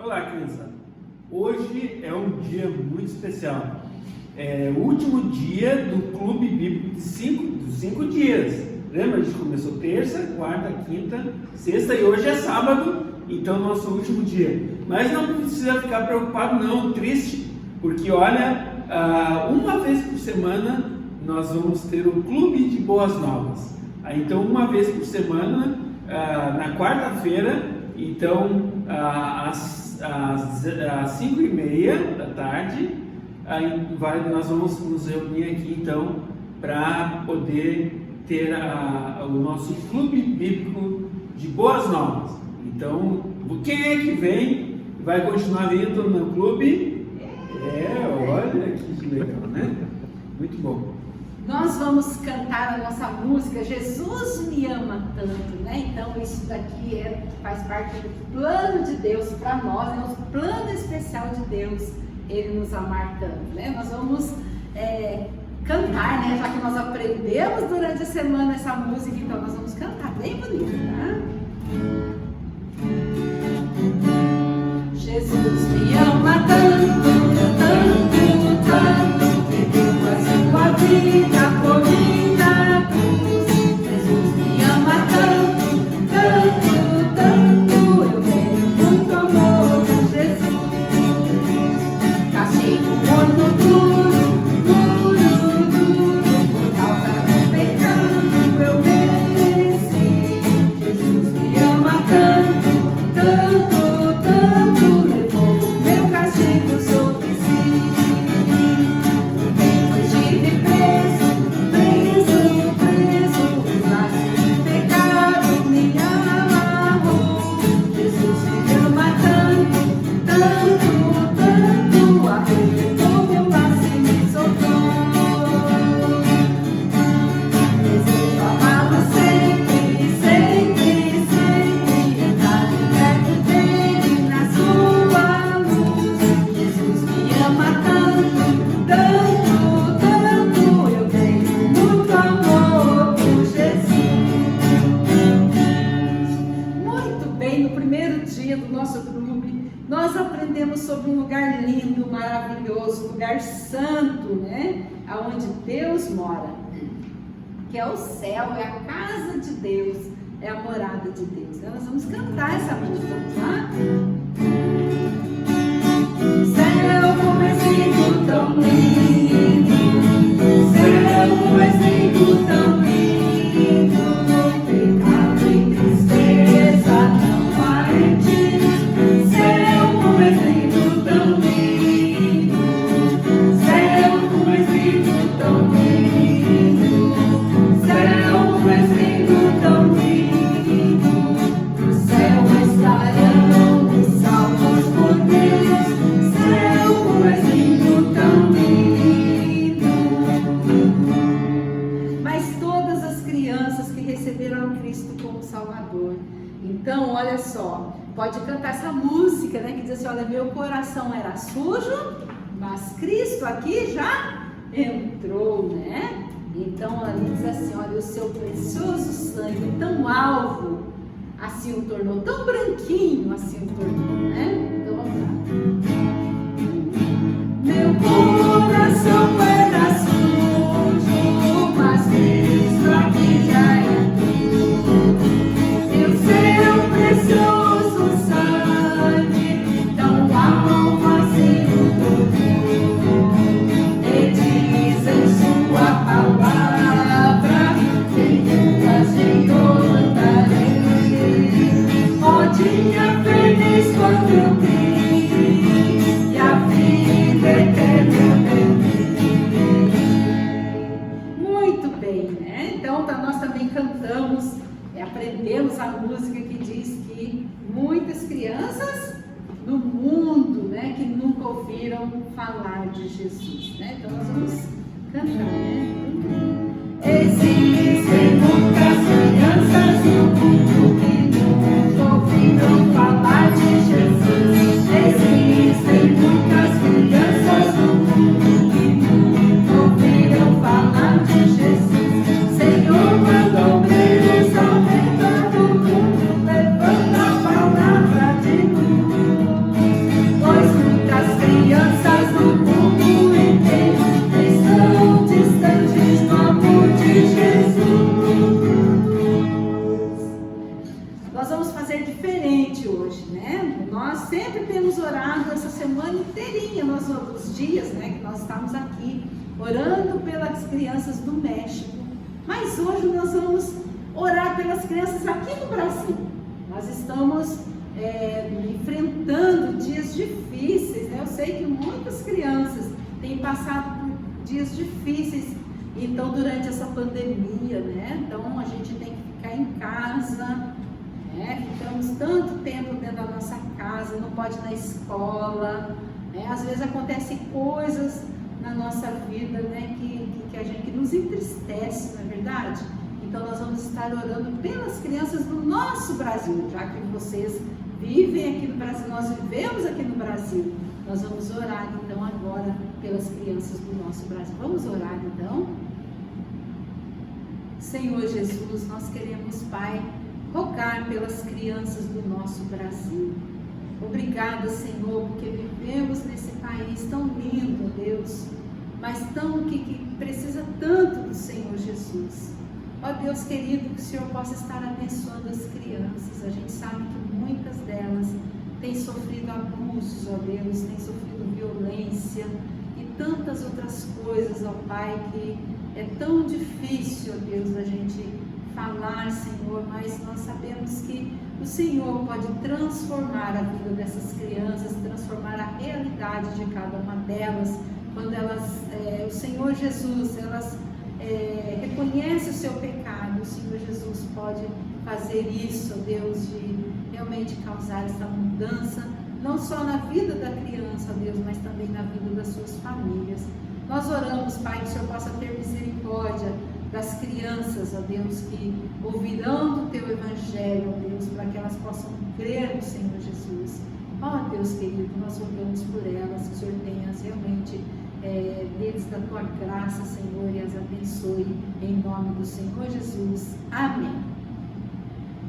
Olá, criançada. Hoje é um dia muito especial. É o último dia do Clube Bíblico de 5 dias. Lembra? A gente começou terça, quarta, quinta, sexta e hoje é sábado, então nosso último dia. Mas não precisa ficar preocupado não, triste, porque olha, uma vez por semana nós vamos ter o Clube de Boas Novas. Então uma vez por semana, na quarta-feira, então às 5h30 da tarde, nós vamos nos reunir aqui então para poder ter o nosso Clube Bíblico de Boas Novas. Então, quem é que vem vai continuar vindo no clube? Olha que legal, né? Muito bom. Nós vamos cantar a nossa música Jesus me ama tanto, né? Então isso daqui faz parte do plano de Deus para nós, é um plano especial de Deus, Ele nos amar tanto, né? Nós vamos cantar, né? Já que nós aprendemos durante a semana essa música, então nós vamos cantar bem bonito, tá? Jesus me ama tanto, tanto, tanto, que deu a sua vida por mim na cruz. Jesus me ama tanto, tanto, tanto, eu tenho muito amor por Jesus. Castigo muito duro, duro, duro, por causa do pecado eu mereci. Jesus me ama tanto, tanto, tanto, levou o meu castigo sobre si. Depois estive preso, preso, preso, o laço do pecado me amarrou. Jesus me ama tanto, tanto, tanto, arrebentou meu laço e me soltou. Desejo amá-lo sempre, sempre, sempre, estar perto dele na sua luz. Jesus me ama tanto, tanto, tanto, eu tenho muito amor por Jesus. Muito bem, no primeiro dia do nosso clube, nós aprendemos sobre um lugar lindo, maravilhoso, lugar santo, né? Aonde Deus mora, que é o céu, é a casa de Deus, é a morada de Deus. Então, nós vamos cantar essa música, tá? Céu, como és lindo, tão lindo. Céu, como és lindo, tão lindo. Pecado e tristeza não há em ti. Céu, como és lindo, tão lindo. Céu, como és lindo, tão lindo. Céu, como és lindo, tão lindo. No céu estarão os salvos por Deus. Céu, como és lindo, tão lindo. Mas todas as crianças que receberam Cristo como Salvador, então olha só, pode cantar essa música, né, que diz assim: olha, meu coração era sujo, mas Cristo aqui já entrou, né? Então ali diz assim: olha, o seu precioso sangue tão alvo assim o tornou, tão branquinho assim o tornou, né? Então vamos lá. Meu coração era sujo, mas Cristo aqui já entrou. E o seu precioso sangue tão alvo assim o tornou. E diz em sua palavra: em Lucas eu andarei. Dia feliz quando eu vi, e a vida eterna eu vi. Muito bem, né? Então nós também cantamos, aprendemos a música que diz que muitas crianças no mundo, né, que nunca ouviram falar de Jesus, né? Então nós vamos cantar, né? Existem muitas crianças no mundo que nunca ouviram falar de Jesus. Existem muitas crianças no mundo que nunca ouviram falar de Jesus. Senhor mandou eles ao redor do mundo, levando a palavra de luz. nós sempre temos orado essa semana inteirinha, os dias, né, que nós estamos aqui, orando pelas crianças do México. Mas hoje nós vamos orar pelas crianças aqui no Brasil. Nós estamos enfrentando dias difíceis, né? Eu sei que muitas crianças têm passado por dias difíceis, então durante essa pandemia, né? Então a gente tem que ficar em casa, né? Ficamos tanto tempo dentro da nossa casa, não pode ir na escola, né? Às vezes acontecem coisas na nossa vida, né? Que nos entristece, não é verdade? Então nós vamos estar orando pelas crianças do nosso Brasil, já que vocês vivem aqui no Brasil, nós vivemos aqui no Brasil. Nós vamos orar então agora pelas crianças do nosso Brasil. Vamos orar então? Senhor Jesus, nós queremos, Pai, rogar pelas crianças do nosso Brasil. Obrigada, Senhor, porque vivemos nesse país tão lindo, Deus, mas tão que precisa tanto do Senhor Jesus. Ó Deus querido, que o Senhor possa estar abençoando as crianças. A gente sabe que muitas delas têm sofrido abusos, ó Deus, têm sofrido violência e tantas outras coisas, ó Pai, que é tão difícil, ó Deus, a gente falar, Senhor, mas nós sabemos que o Senhor pode transformar a vida dessas crianças, transformar a realidade de cada uma delas, quando elas, o Senhor Jesus, elas reconhece o seu pecado. O Senhor Jesus pode fazer isso, Deus, de realmente causar essa mudança, não só na vida da criança, Deus, mas também na vida das suas famílias. Nós oramos, Pai, que o Senhor possa ter misericórdia das crianças, ó Deus, que ouvirão do Teu Evangelho, ó Deus, para que elas possam crer no Senhor Jesus. Ó Deus querido, nós oramos por elas, que o Senhor tenha realmente deles da Tua graça, Senhor, e as abençoe em nome do Senhor Jesus. Amém.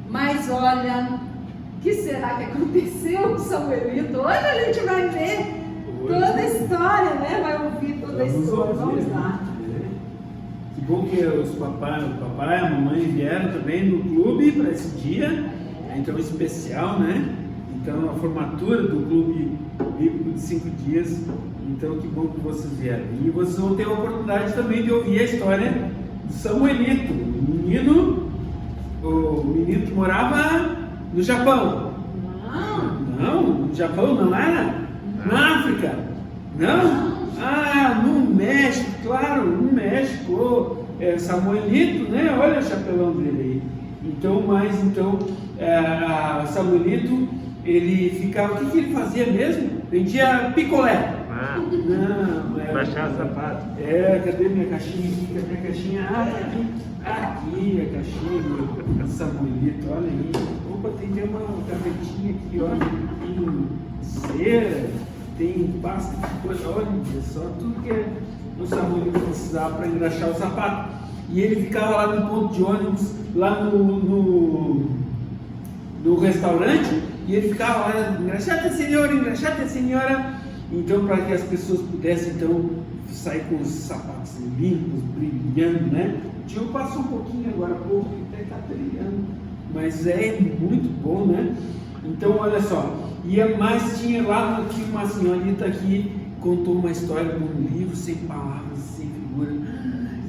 Mas olha, o que será que aconteceu com Samuelito? Hoje a gente vai ver toda a história, né? Vai ouvir toda a história. Vamos lá. Que bom que o papai, a mamãe vieram também no clube para esse dia, então especial, né? Então a formatura do clube bíblico de 5 dias. Então que bom que vocês vieram. E vocês vão ter a oportunidade também de ouvir a história do Samuelito, o menino que morava no Japão. Não, no Japão não era? Na África? Não? Ah, no México, claro, no México. Samuelito, né? Olha o chapelão dele aí. Então, Samuelito, ele ficava, o que ele fazia mesmo? Vendia picolé. Não, baixar o sapato. Cadê minha caixinha aqui? Cadê minha caixinha? Aqui a caixinha do Samuelito, olha aí. Opa, tem uma gavetinha aqui, olha, tem cera, tem pasta de coisa, olha só, tudo que o Samuelito precisava para engraxar o sapato. E ele ficava lá no ponto de ônibus, lá no restaurante, e ele ficava lá, engraxate senhora. Então, para que as pessoas pudessem então sair com os sapatos limpos, brilhando, né? O tio passou um pouquinho agora, pouco, até está brilhando, mas é muito bom, né? Então, olha só, tinha uma senhorita que contou uma história de um livro sem palavras, sem figura,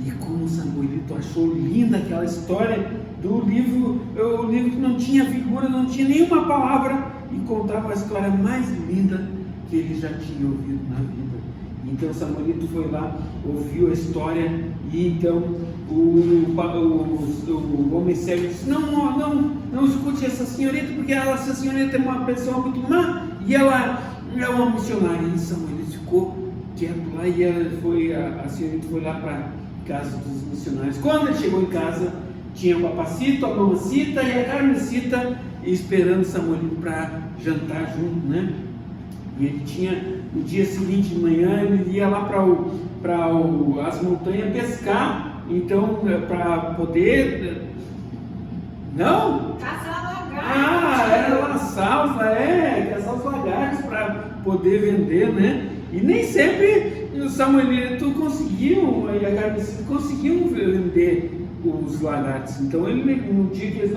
e como o Samuelito achou linda aquela história do livro, o livro que não tinha figura, não tinha nenhuma palavra, e contava a história mais linda que ele já tinha ouvido na vida. Então Samuelito foi lá, ouviu a história, e então o homem cego disse: não escute essa senhorita, porque essa senhorita é uma pessoa muito má, e ela é uma missionária. E Samuelito ficou quieto lá, e a senhorita foi lá para a casa dos missionários. Quando ele chegou em casa, tinha o papacito, a mamacita e a carnecita esperando Samuelito para jantar junto, né? E ele tinha, no dia seguinte de manhã, ele ia lá para as montanhas pescar, então, para poder... Não? Caçar lagartos. Era laçar caçar os lagartos para poder vender, né? E nem sempre o Samuelito conseguiu, e a carnecita conseguiam vender os lagartos. Então, no dia que eles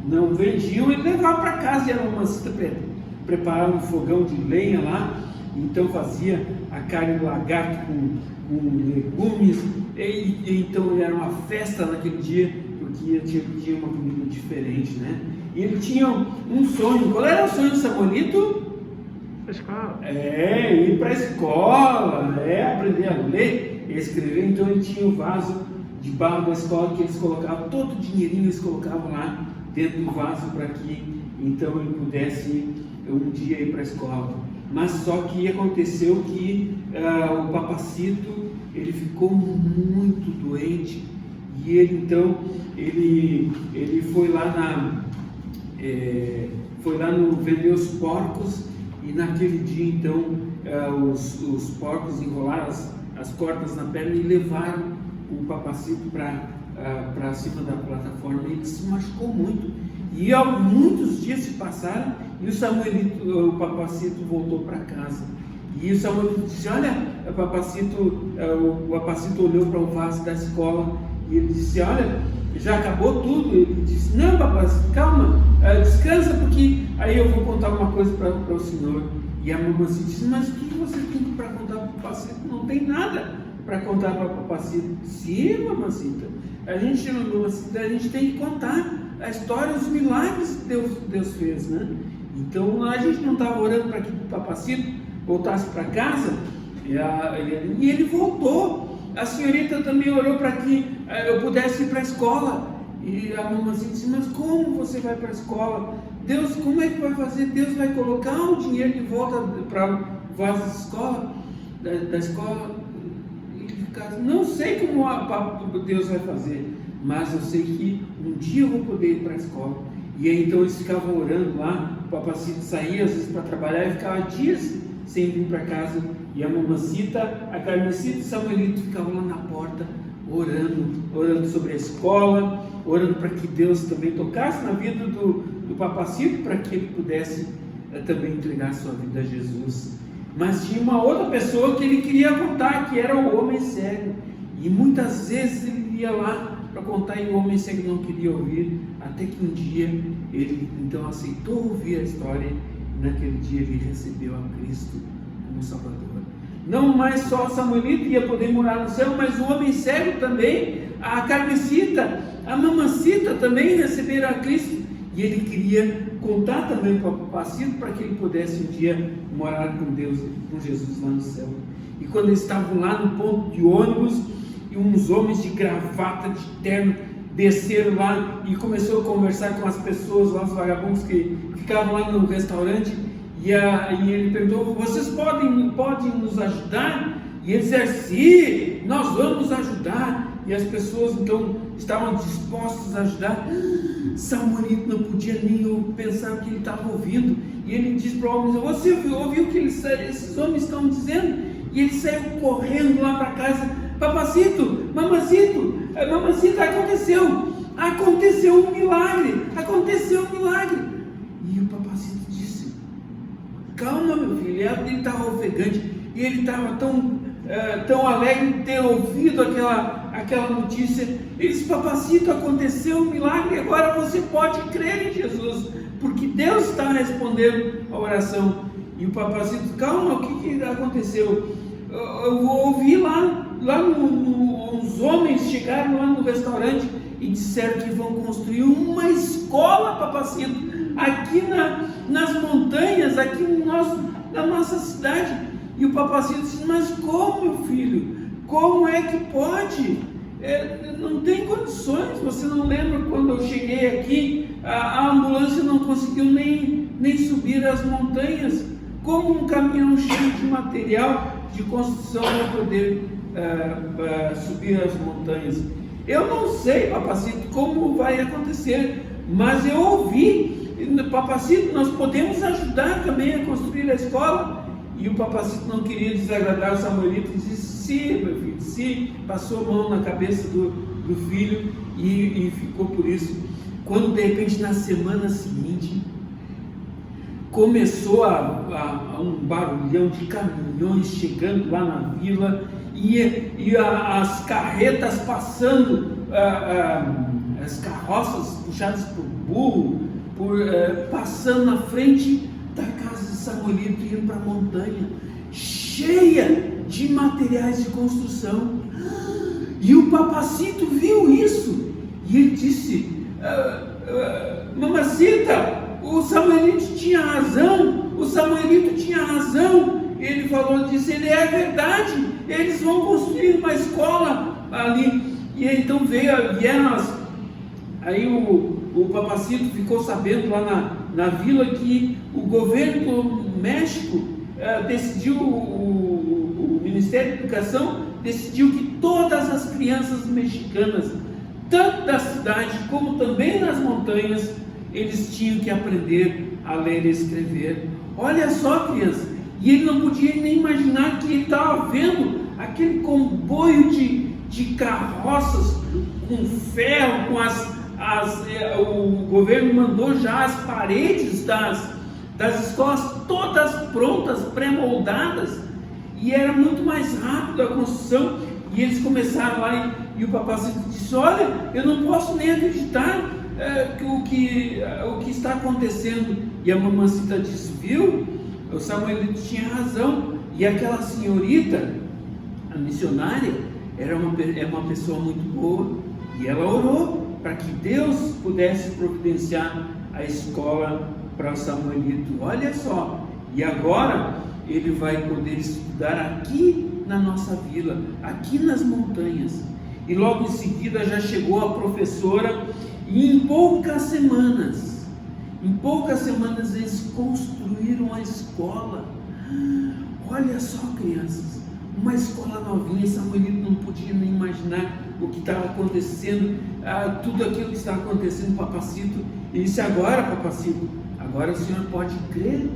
não vendiam, ele levava para casa, e a mamacita preparava um fogão de lenha lá, então fazia a carne do lagarto com legumes, e então era uma festa naquele dia, porque tinha uma comida diferente, né? E ele tinha um sonho. Qual era o sonho de Samuelito? Escola. Ir para a escola, aprender a ler e escrever. Então ele tinha o vaso de barro da escola que eles colocavam, todo o dinheirinho eles colocavam lá dentro do vaso para que então ele pudesse um dia ir para a escola. Mas só que aconteceu que o papacito ele ficou muito doente e ele então ele foi lá no vender os porcos, e naquele dia então os porcos enrolaram as cordas na perna e levaram o papacito para cima da plataforma, e ele se machucou muito. E muitos dias se passaram e o papacito voltou para casa. E o Samuelito disse: olha, o papacito olhou para o vaso da escola e ele disse: olha, já acabou tudo? Ele disse: não, papacito, calma, descansa, porque aí eu vou contar uma coisa para o senhor. E a mamacita disse: mas o que você tem para contar para o papacito? Não tem nada para contar para o papacito. Sim, mamacita, a gente tem que contar a história, os milagres que Deus fez, né? Então a gente não estava orando para que o papacito voltasse para casa, e ele voltou. A senhorita também orou para que eu pudesse ir para a escola, e a mamãe disse: mas como você vai para a escola? Deus, como é que vai fazer? Deus vai colocar o dinheiro de volta para o vaso da escola? Da escola? Não sei como Deus vai fazer, mas eu sei que um dia eu vou poder ir para a escola. E aí então eles ficavam orando lá, o papacito saía às vezes para trabalhar e ficava dias sem vir para casa, e a mamacita, a Carmecita e o Samuelito ficavam lá na porta orando sobre a escola, orando para que Deus também tocasse na vida do papacito, para que ele pudesse também entregar a sua vida a Jesus. Mas tinha uma outra pessoa que ele queria contar, que era o homem cego, e muitas vezes ele ia lá para contar e o homem cego não queria ouvir, até que um dia ele então aceitou ouvir a história, e naquele dia ele recebeu a Cristo como Salvador. Não mais só Samuelito ia poder morar no céu, mas o homem cego também, a Carmecita, a mamacita também receberam a Cristo, e ele queria contar também para o papacito, para que ele pudesse um dia morar com Deus, com Jesus lá no céu. E quando eles estavam lá no ponto de ônibus, e uns homens de gravata, de terno, desceram lá e começou a conversar com as pessoas lá, os vagabundos que ficavam lá no restaurante, e ele perguntou: vocês podem nos ajudar? E eles disseram: sim, nós vamos ajudar. E as pessoas então estavam dispostas a ajudar. Samuelito não podia nem pensar o que ele estava ouvindo, e ele disse para o homem: você ouviu o que esses homens estão dizendo? E ele saiu correndo lá para casa: papacito, mamacita, aconteceu um milagre. E o papacito disse: calma, meu filho. Ele estava ofegante, e ele estava tão alegre de ter ouvido aquela notícia. Ele disse: papacito, aconteceu um milagre, agora você pode crer em Jesus, porque Deus está respondendo a oração. E o papacito: calma, o que aconteceu? Eu vou ouvir lá os homens chegaram lá no restaurante e disseram que vão construir uma escola, papacito, aqui nas montanhas, aqui na nossa cidade. E o papacito disse: mas como, meu filho? Como é que pode? Não tem condições. Você não lembra quando eu cheguei aqui, a ambulância não conseguiu nem subir as montanhas? Como um caminhão cheio de material de construção vai poder subir as montanhas? Eu não sei, papacito, como vai acontecer, mas eu ouvi, papacito, nós podemos ajudar também a construir a escola. E o papacito não queria desagradar o Samuelito e disse: sim, meu filho, sim. Passou a mão na cabeça do filho e ficou por isso. Quando de repente na semana seguinte começou a um barulhão de caminhões chegando lá na vila, e as carretas passando, as carroças puxadas por burro, passando na frente da casa de Samuelito, indo para a montanha, cheia de materiais de construção. E o Papacito viu isso, e ele disse: mamacita, o Samuelito tinha razão, Ele falou, disse, é verdade, eles vão construir uma escola ali. E então vieram aí o Papacito ficou sabendo lá na vila que o governo do México decidiu, o Ministério da Educação decidiu que todas as crianças mexicanas, tanto da cidade como também nas montanhas, eles tinham que aprender a ler e escrever. Olha só, criança, e ele não podia nem imaginar que ele estava vendo aquele comboio de carroças com ferro, com o governo mandou já as paredes das escolas todas prontas, pré-moldadas, e era muito mais rápido a construção. E eles começaram lá e o Papacito disse: olha, eu não posso nem acreditar o que está acontecendo. E a mamacita disse: viu, o Samuelito tinha razão. E aquela senhorita, a missionária, é uma pessoa muito boa, e ela orou para que Deus pudesse providenciar a escola para o Samuelito. Olha só, e agora ele vai poder estudar aqui na nossa vila, aqui nas montanhas. E logo em seguida já chegou a professora, e em poucas semanas eles construíram a escola. Olha só, crianças, uma escola novinha. E Samuelito não podia nem imaginar o que estava acontecendo, tudo aquilo que estava acontecendo. Papacito, ele disse: agora, Papacito, agora o senhor pode crer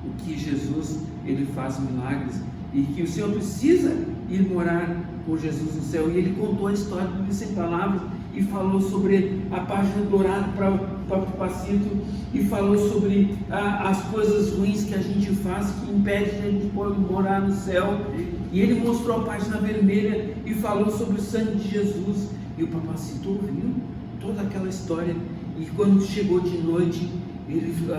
o que Jesus, ele faz milagres, e que o senhor precisa ir morar com Jesus no céu. E ele contou a história do Livro Sem Palavras, e falou sobre a página dourada para o Papacito, e falou sobre as coisas ruins que a gente faz, que impede a gente morar no céu. E ele mostrou a página vermelha e falou sobre o sangue de Jesus. E o Papacito ouviu toda aquela história. E quando chegou de noite,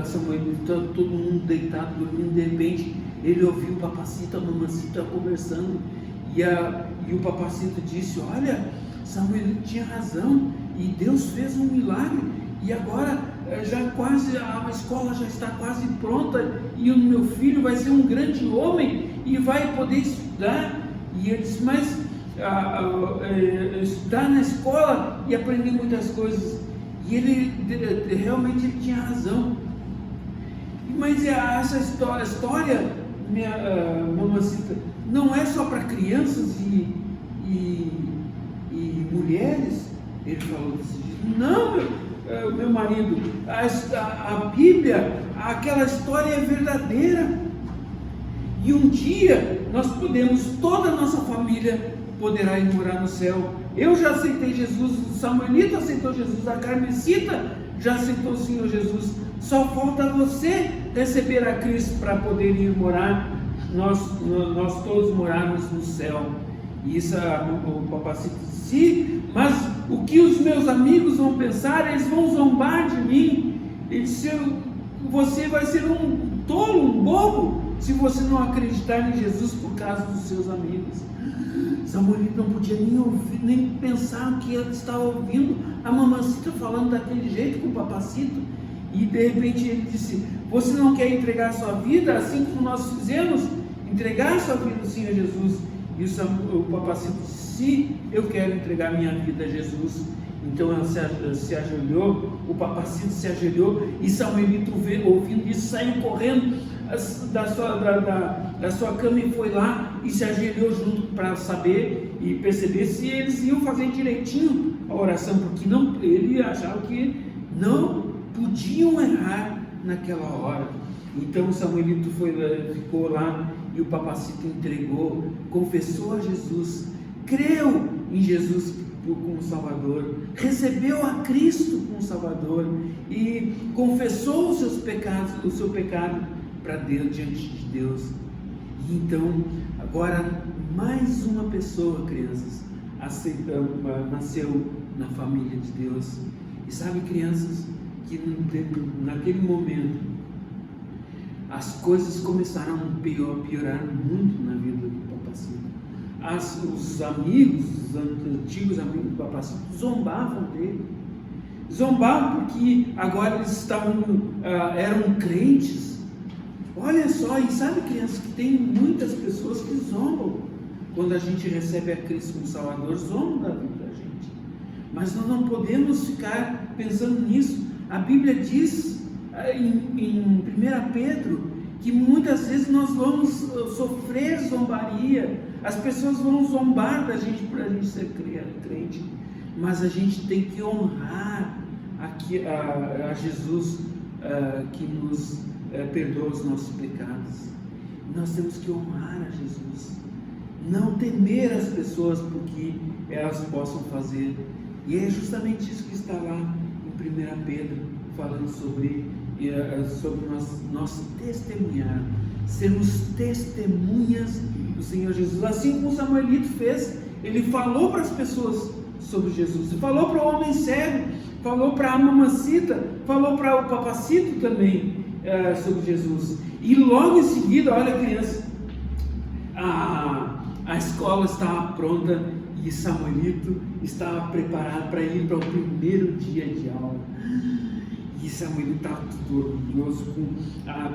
Samuelito, todo mundo deitado, dormindo, de repente ele ouviu o Papacito, a mamacita conversando, e o Papacito disse: olha, Samuelito tinha razão, e Deus fez um milagre, e agora a escola já está quase pronta, e o meu filho vai ser um grande homem e vai poder estudar. E ele disse: mas estudar na escola e aprender muitas coisas. E ele realmente ele tinha razão. Mas essa história, mamacita, não é só para crianças e mulheres. Ele falou desse jeito. Não, meu marido, a Bíblia, aquela história é verdadeira. E um dia toda a nossa família poderá ir morar no céu. Eu já aceitei Jesus, o Samuelito aceitou Jesus, a Carmesita já aceitou o Senhor Jesus. Só falta você receber a Cristo para poder ir morar, nós todos morarmos no céu. E isso o Papacito disse: mas o que os meus amigos vão pensar? Eles vão zombar de mim. Ele disse: você vai ser um tolo, um bobo, se você não acreditar em Jesus por causa dos seus amigos. Samuelito não podia nem ouvir, nem pensar o que ele estava ouvindo, a mamacita falando daquele jeito com o Papacito. E de repente ele disse: você não quer entregar a sua vida assim como nós fizemos? Entregar a sua vida ao Senhor Jesus. E o Papacito disse: sim, eu quero entregar minha vida a Jesus. Então ela se ajoelhou, o Papacito se ajoelhou, e Samuelito, ouvindo isso, saiu correndo da sua cama e foi lá e se ajoelhou junto para saber e perceber se eles iam fazer direitinho a oração, porque ele achava que não podiam errar naquela hora. Então Samuelito ficou lá, e o Papacito entregou, confessou a Jesus, creu em Jesus como Salvador, recebeu a Cristo como Salvador e confessou os seus pecados, o seu pecado para Deus, diante de Deus. E então, agora mais uma pessoa, crianças, nasceu na família de Deus. E sabe, crianças, que naquele momento as coisas começaram a piorar muito na vida do Papacito. Os amigos, os antigos amigos do Papacito zombavam dele. Zombavam porque agora eles eram crentes. Olha só, e sabe, crianças, que tem muitas pessoas que zombam quando a gente recebe a Cristo como Salvador, zombam da vida da gente. Mas nós não podemos ficar pensando nisso. A Bíblia diz em 1 Pedro que muitas vezes nós vamos sofrer zombaria, as pessoas vão zombar da gente por a gente ser crente, mas a gente tem que honrar a Jesus que nos perdoa os nossos pecados. Nós temos que honrar a Jesus, não temer as pessoas porque elas possam fazer, e é justamente isso que está lá em 1 Pedro, falando sobre nós testemunhar, sermos testemunhas do Senhor Jesus, assim como Samuelito fez. Ele falou para as pessoas sobre Jesus, falou para o homem cego, falou para a mamacita, falou para o Papacito também sobre Jesus. E logo em seguida, olha, criança, a escola estava pronta e Samuelito estava preparado para ir para o primeiro dia de aula. E Samuelito estava todo orgulhoso,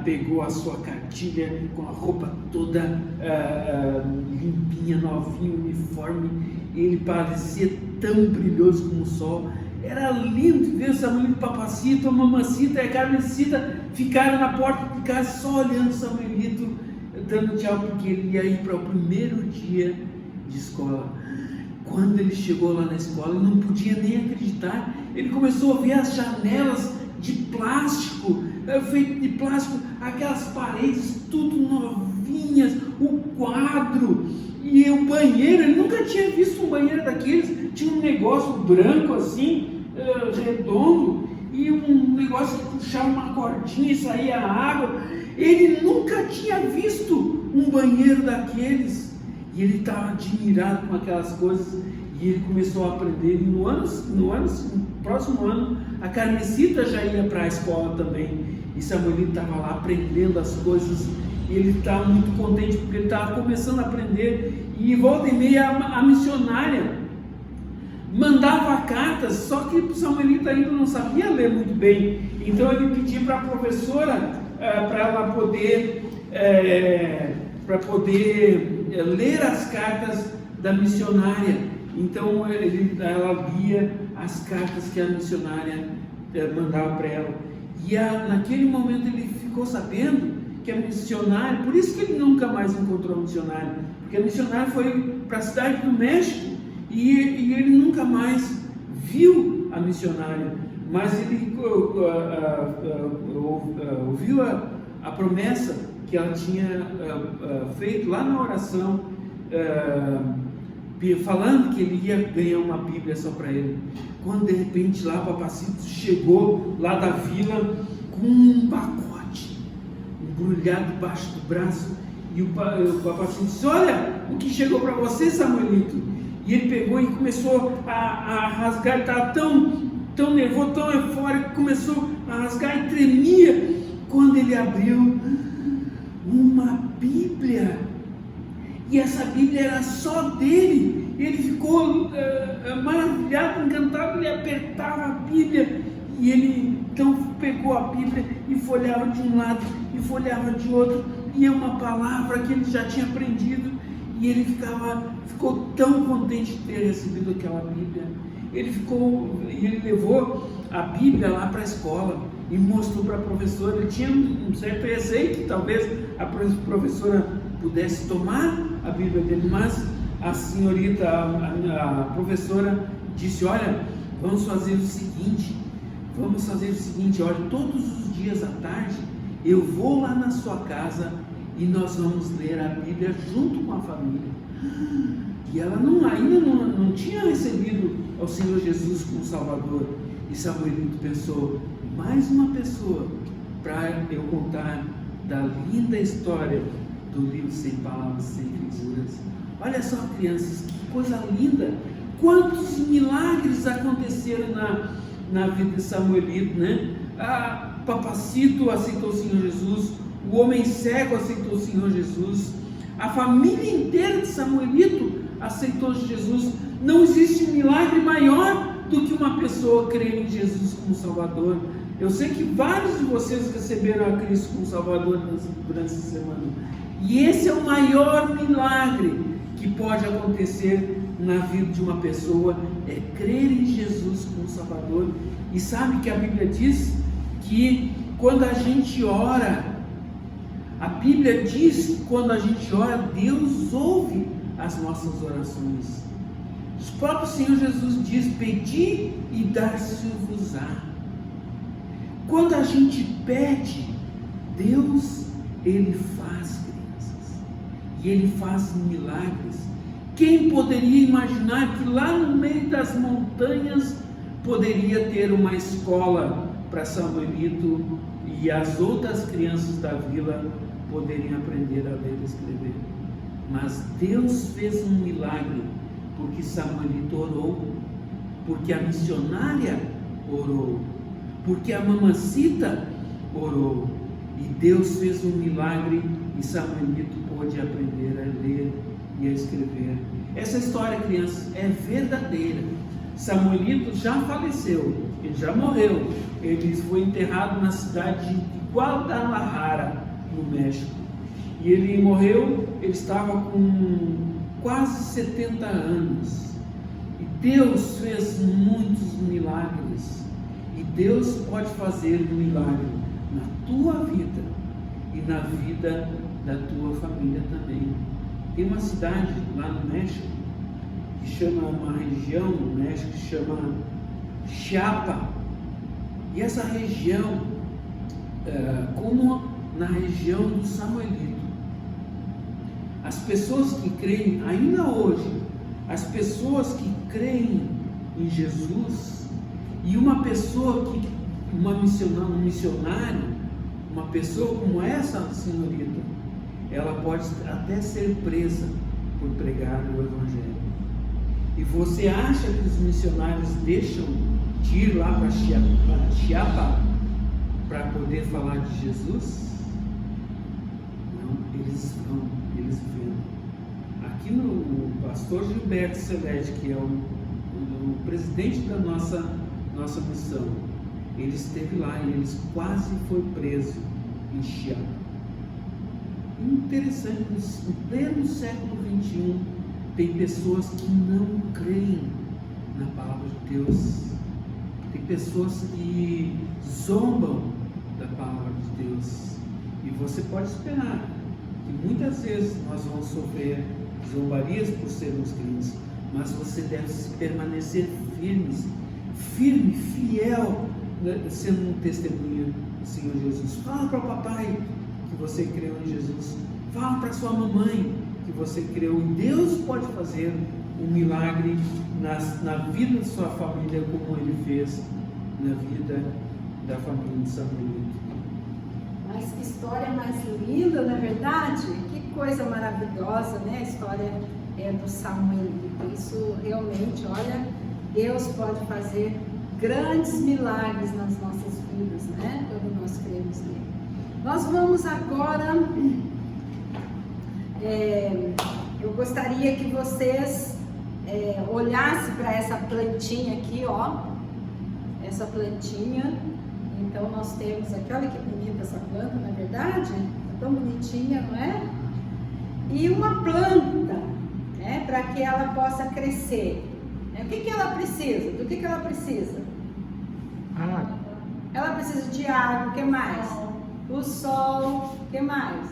pegou a sua cartilha com a roupa toda limpinha, novinha, uniforme. Ele parecia tão brilhoso como o sol. Era lindo ver o Samuelito, o Papacito, a mamacita e a Carmecita ficaram na porta de casa só olhando o Samuelito, dando tchau, porque ele ia ir para o primeiro dia de escola. Quando ele chegou lá na escola, ele não podia nem acreditar. Ele começou a ver as janelas de plástico, feito de plástico, aquelas paredes tudo novinhas, o quadro e o banheiro. Ele nunca tinha visto um banheiro daqueles. Tinha um negócio branco assim, redondo, e um negócio que puxava uma cordinha e saía água. Ele nunca tinha visto um banheiro daqueles, e ele estava admirado com aquelas coisas. E ele começou a aprender. E no próximo ano, a Carmecita já ia para a escola também. E Samuelito estava lá aprendendo as coisas. E ele estava muito contente porque ele estava começando a aprender. E volta e meia a missionária mandava cartas, só que Samuelito ainda não sabia ler muito bem. Então ele pedia para a professora para ela poder ler as cartas da missionária. Então ela lia as cartas que a missionária mandava para ela. E naquele momento ele ficou sabendo que a missionária, por isso que ele nunca mais encontrou a missionária, porque a missionária foi para a cidade do México e ele nunca mais viu a missionária. Mas ele ouviu a promessa que ela tinha feito lá na oração, falando que ele ia ganhar uma Bíblia só para ele. Quando de repente lá o Papacito chegou lá da vila com um pacote embrulhado debaixo do braço, e o Papacito disse: olha o que chegou para você, Samuelito. E ele pegou e começou a rasgar. Ele estava tão nervoso, tão eufórico, começou a rasgar e tremia. Quando ele abriu uma Bíblia, e essa Bíblia era só dele. Ele ficou maravilhado, encantado. Ele apertava a Bíblia, e ele então pegou a Bíblia e folheava de um lado e folheava de outro, e é uma palavra que ele já tinha aprendido, e ele ficou tão contente de ter recebido aquela Bíblia. Ele levou a Bíblia lá para a escola e mostrou para a professora. Ele tinha um certo receio que talvez a professora pudesse tomar a Bíblia dele, mas a senhorita, a professora disse: olha, vamos fazer o seguinte, olha, todos os dias à tarde eu vou lá na sua casa e nós vamos ler a Bíblia junto com a família. E ela ainda não tinha recebido ao Senhor Jesus como Salvador. E Samuelito pensou: mais uma pessoa para eu contar da linda história do livro Sem Palavras, Sem Figuras. Olha só, crianças, que coisa linda! Quantos milagres aconteceram na vida de Samuelito, né? Papacito aceitou o Senhor Jesus, o homem cego aceitou o Senhor Jesus, a família inteira de Samuelito aceitou Jesus. Não existe milagre maior do que uma pessoa crer em Jesus como Salvador. Eu sei que vários de vocês receberam a Cristo como Salvador durante essa semana, e esse é o maior milagre que pode acontecer na vida de uma pessoa, é crer em Jesus como Salvador. E sabe que a Bíblia diz que quando a gente ora, a Bíblia diz que quando a gente ora, Deus ouve as nossas orações. O próprio Senhor Jesus diz: pedi e dar-se-vos-á. Quando a gente pede, Deus, Ele faz, crianças, e Ele faz milagres. Quem poderia imaginar que lá no meio das montanhas poderia ter uma escola para Samuelito e as outras crianças da vila poderiam aprender a ler e escrever? Mas Deus fez um milagre porque Samuelito orou, porque a missionária orou, porque a mamacita orou, e Deus fez um milagre e Samuelito pôde aprender a ler e a escrever. Essa história, crianças, é verdadeira. Samuelito já faleceu, ele já morreu, ele foi enterrado na cidade de Guadalajara, no México, e ele morreu, ele estava com quase 70 anos, e Deus fez muitos milagres, e Deus pode fazer um milagre na tua vida e na vida da tua família também. Tem uma cidade lá no México, que chama, uma região no México que chama Chiapas, e essa região, como na região do Samuelito, as pessoas que creem, ainda hoje, as pessoas que creem em Jesus, e uma pessoa que, um missionário, uma pessoa como essa senhorita, ela pode até ser presa por pregar o Evangelho. E você acha que os missionários deixam de ir lá para Chiapas para poder falar de Jesus? Não, eles vão, eles vêm. Aqui no pastor Gilberto Celeste, que é o presidente da nossa missão, ele esteve lá e ele quase foi preso em Chiapas. Interessante, no pleno século XXI, tem pessoas que não creem na palavra de Deus, tem pessoas que zombam da palavra de Deus, e você pode esperar que muitas vezes nós vamos sofrer zombarias por sermos crentes, mas você deve permanecer firme, fiel, sendo um testemunho do Senhor Jesus. Fala para o papai que você creu em Jesus, fala para sua mamãe que você creu em Deus. Pode fazer um milagre na vida de sua família, como Ele fez na vida da família de Samuelito. Mas que história mais linda, não é verdade? Que coisa maravilhosa, né? A história do Samuelito. Isso realmente, olha, Deus pode fazer grandes milagres nas nossas vidas, né? Quando nós cremos nele. Nós vamos agora, eu gostaria que vocês olhassem para essa plantinha aqui, ó, essa plantinha. Então nós temos aqui, olha que bonita essa planta, não é verdade? É tão bonitinha, não é? E uma planta, né, para que ela possa crescer. O que ela precisa? Do que ela precisa? Água. Ela precisa de água, o que mais? O sol, o que mais?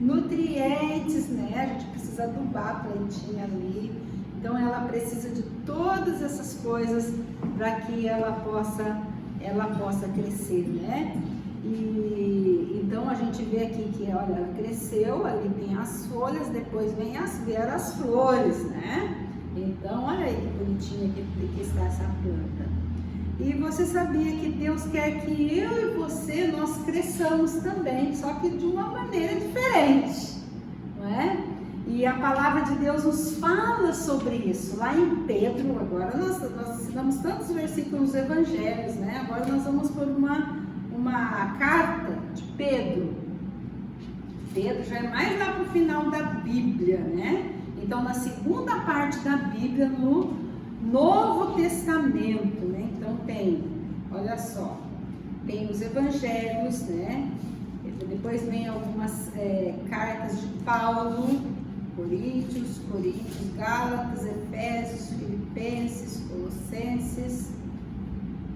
Nutrientes, né? A gente precisa adubar a plantinha ali. Então ela precisa de todas essas coisas para que ela possa crescer, né? E então a gente vê aqui que, olha, ela cresceu, ali tem as folhas, depois vieram as flores, né? Então olha aí que bonitinha que está essa planta. E você sabia que Deus quer que eu e você, nós cresçamos também, só que de uma maneira diferente, não é? E a palavra de Deus nos fala sobre isso. Lá em Pedro, agora nós ensinamos tantos versículos dos evangelhos, né? Agora nós vamos por uma carta de Pedro. Pedro já é mais lá para o final da Bíblia, né? Então, na segunda parte da Bíblia, no Novo Testamento, né? Então tem, olha só, tem os evangelhos, né? Depois vem algumas cartas de Paulo, Coríntios, Gálatas, Efésios, Filipenses, Colossenses,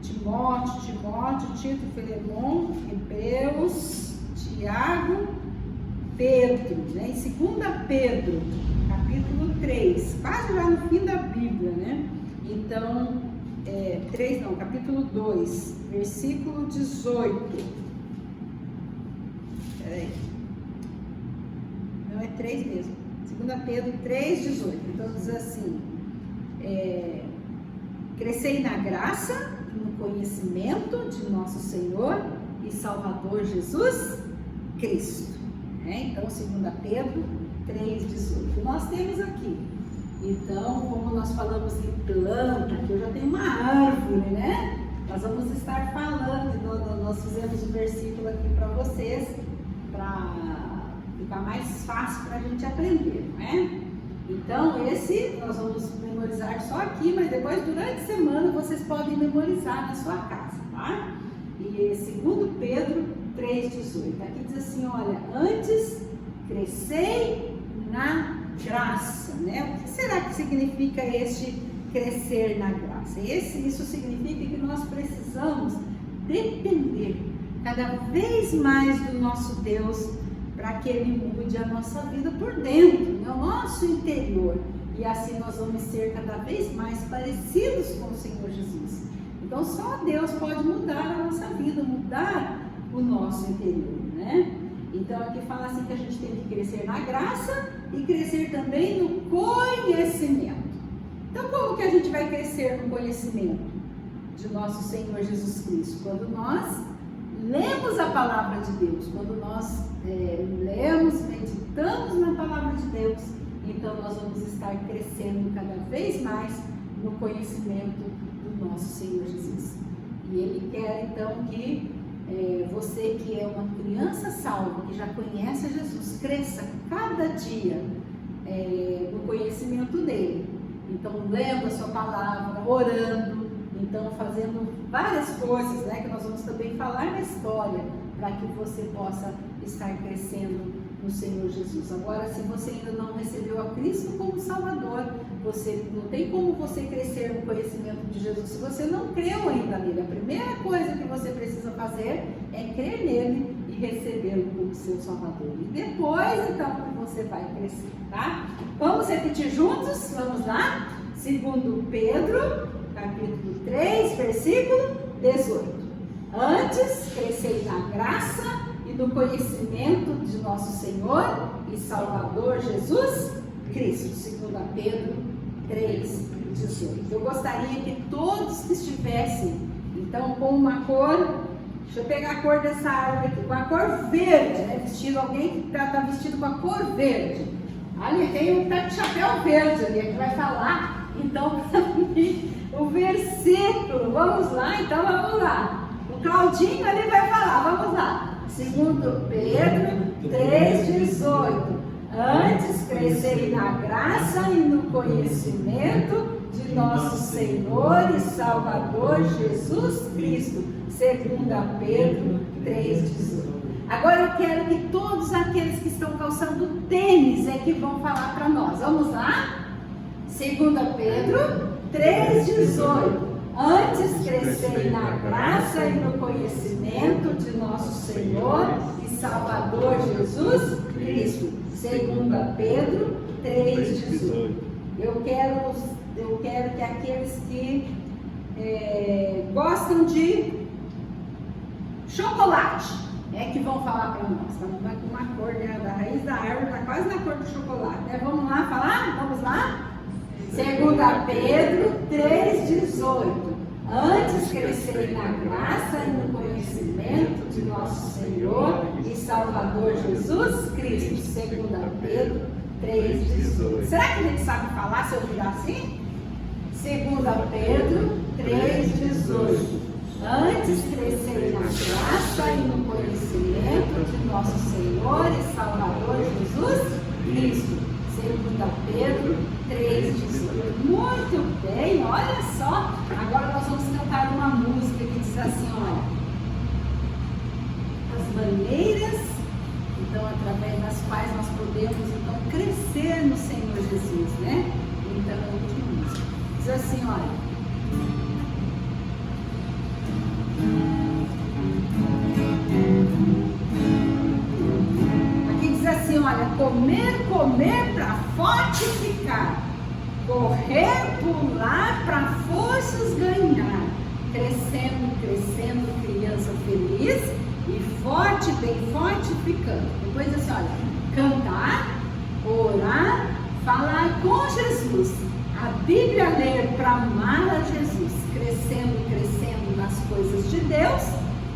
Timóteo, Tito, Filemon, Hebreus, Tiago, Pedro, né? Em 2 Pedro, capítulo 3, quase lá no fim da Bíblia, né? Então, capítulo 2, versículo 18. Peraí. Não é 3 mesmo. 2 Pedro 3, 18. Então diz assim: crescei na graça e no conhecimento de nosso Senhor e Salvador Jesus Cristo. Então, 2 Pedro 3, 18. Nós temos aqui. Então, como nós falamos em planta, aqui eu já tenho uma árvore, né? Nós vamos estar falando, nós fizemos um versículo aqui para vocês, para ficar mais fácil para a gente aprender, não é? Então, esse nós vamos memorizar só aqui, mas depois, durante a semana, vocês podem memorizar na sua casa, tá? E 2 Pedro 3,18. Aqui diz assim, olha, antes crescei na graça, né? O que será que significa este crescer na graça? Isso significa que nós precisamos depender cada vez mais do nosso Deus para que Ele mude a nossa vida por dentro, né? O nosso interior. E assim nós vamos ser cada vez mais parecidos com o Senhor Jesus. Então só Deus pode mudar a nossa vida, mudar o nosso interior, né? Então aqui fala assim que a gente tem que crescer na graça e crescer também no conhecimento. Então como que a gente vai crescer no conhecimento de nosso Senhor Jesus Cristo? Quando nós lemos a palavra de Deus, quando nós lemos, meditamos na palavra de Deus, então nós vamos estar crescendo cada vez mais no conhecimento do nosso Senhor Jesus. E Ele quer então que você que é uma criança salva, que já conhece Jesus, cresça cada dia no conhecimento dele. Então, lendo a sua palavra, orando, então fazendo várias coisas, né, que nós vamos também falar na história, para que você possa estar crescendo no Senhor Jesus. Agora, se você ainda não recebeu a Cristo como Salvador, não tem como você crescer no conhecimento de Jesus se você não creu ainda nele. A primeira coisa que você precisa fazer é crer nele e recebê-lo como seu Salvador. E depois, então, que você vai crescer, tá? Vamos repetir juntos? Vamos lá? 2 Pedro, capítulo 3, versículo 18. Antes, crescei na graça e no conhecimento de nosso Senhor e Salvador Jesus Cristo. 2 Pedro 3, 18. Eu gostaria que todos que estivessem, então, com uma cor, deixa eu pegar a cor dessa árvore aqui, com a cor verde, né? Vestido, alguém que está vestido com a cor verde. Ali tem um que está de chapéu verde ali, que vai falar, então, o versículo. Vamos lá, então, vamos lá. O Claudinho ali vai falar, vamos lá. 2 Pedro 3, 18. Antes crescei na graça e no conhecimento de nosso Senhor e Salvador Jesus Cristo. 2 Pedro 3, 18. Agora eu quero que todos aqueles que estão calçando tênis que vão falar para nós. Vamos lá? 2 Pedro 3, 18. Antes crescei na graça e no conhecimento de nosso Senhor e Salvador Jesus Cristo. 2 Pedro 3, 18. Eu quero que aqueles que gostam de chocolate, que vão falar para nós. Estamos com uma cor, né, da raiz da árvore, está quase na cor do chocolate, né? Vamos lá falar? Vamos lá? 2 Pedro 3, 18. Antes crescei na graça e no conhecimento de nosso Senhor e Salvador Jesus Cristo. 2 Pedro 3,18. Será que a gente sabe falar se eu virar assim? 2 Pedro 3,18. Antes crescer na graça e no conhecimento de nosso Senhor e Salvador Jesus Cristo. 2 Pedro 3,18. Muito bem, olha só. Agora nós vamos cantar uma música que diz assim, olha. As maneiras, então, através das quais nós podemos, então, crescer no Senhor Jesus, né? Então, a última música. Diz assim, olha. Aqui diz assim, olha, comer para fortificar, correr, pular para forças ganhar, crescendo, criança feliz e forte, bem fortificando. Depois assim, olha, cantar, orar, falar com Jesus, a Bíblia ler para amar a Jesus, crescendo nas coisas de Deus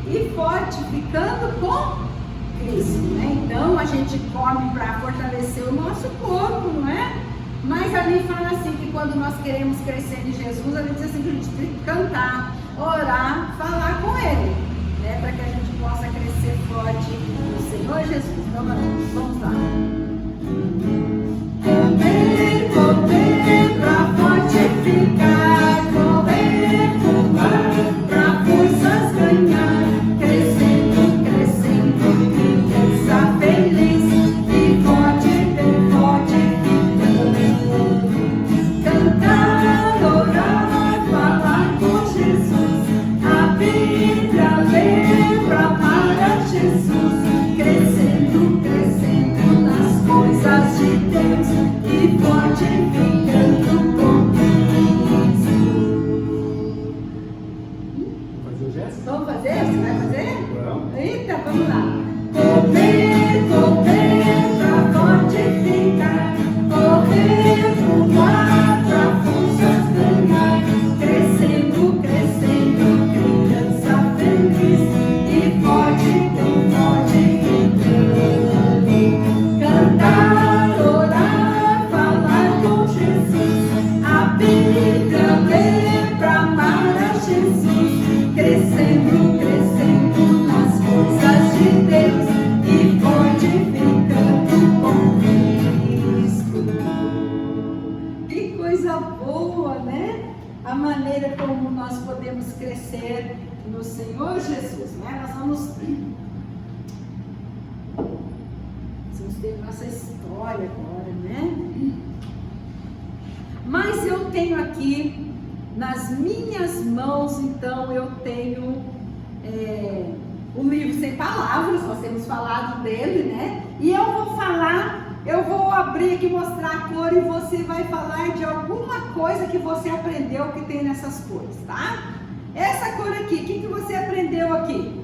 e fortificando com Cristo, né? Então a gente come para fortalecer o nosso corpo, não é? Mas ali fala assim que quando nós queremos crescer em Jesus, a gente diz assim que a gente tem que cantar, orar, falar com Ele, né? Para que a gente possa crescer forte no Senhor Jesus. Então vamos lá. Comer para fortificar, correr, pular para forças ganhar, crescendo, criança feliz e forte, bem fortificando, cantar, orar, falar com Jesus, a Bíblia ler para amar a Jesus, crescendo nas coisas de Deus e fortificando com Cristo. Vamos fazer o gesto? Vamos fazer? Você vai fazer? Vamos. Eita, vamos lá. Comer para fortificar, correr, pular para forças ganhar, crescendo, criança feliz e forte, bem fortificando, cantar, orar, falar com Jesus, a Bíblia ler para amar a Jesus, crescendo nas coisas de Deus e fortificando com Cristo. Que coisa boa, né? A maneira como nós podemos crescer no Senhor Jesus, né? Nós vamos ter nossa história agora, né? Mas eu tenho aqui nas minhas mãos, então eu tenho o livro Sem Palavras, nós temos falado dele, né? E eu vou abrir aqui, mostrar a cor e você vai falar de alguma coisa que você aprendeu que tem nessas cores, tá? Essa cor aqui, o que você aprendeu aqui?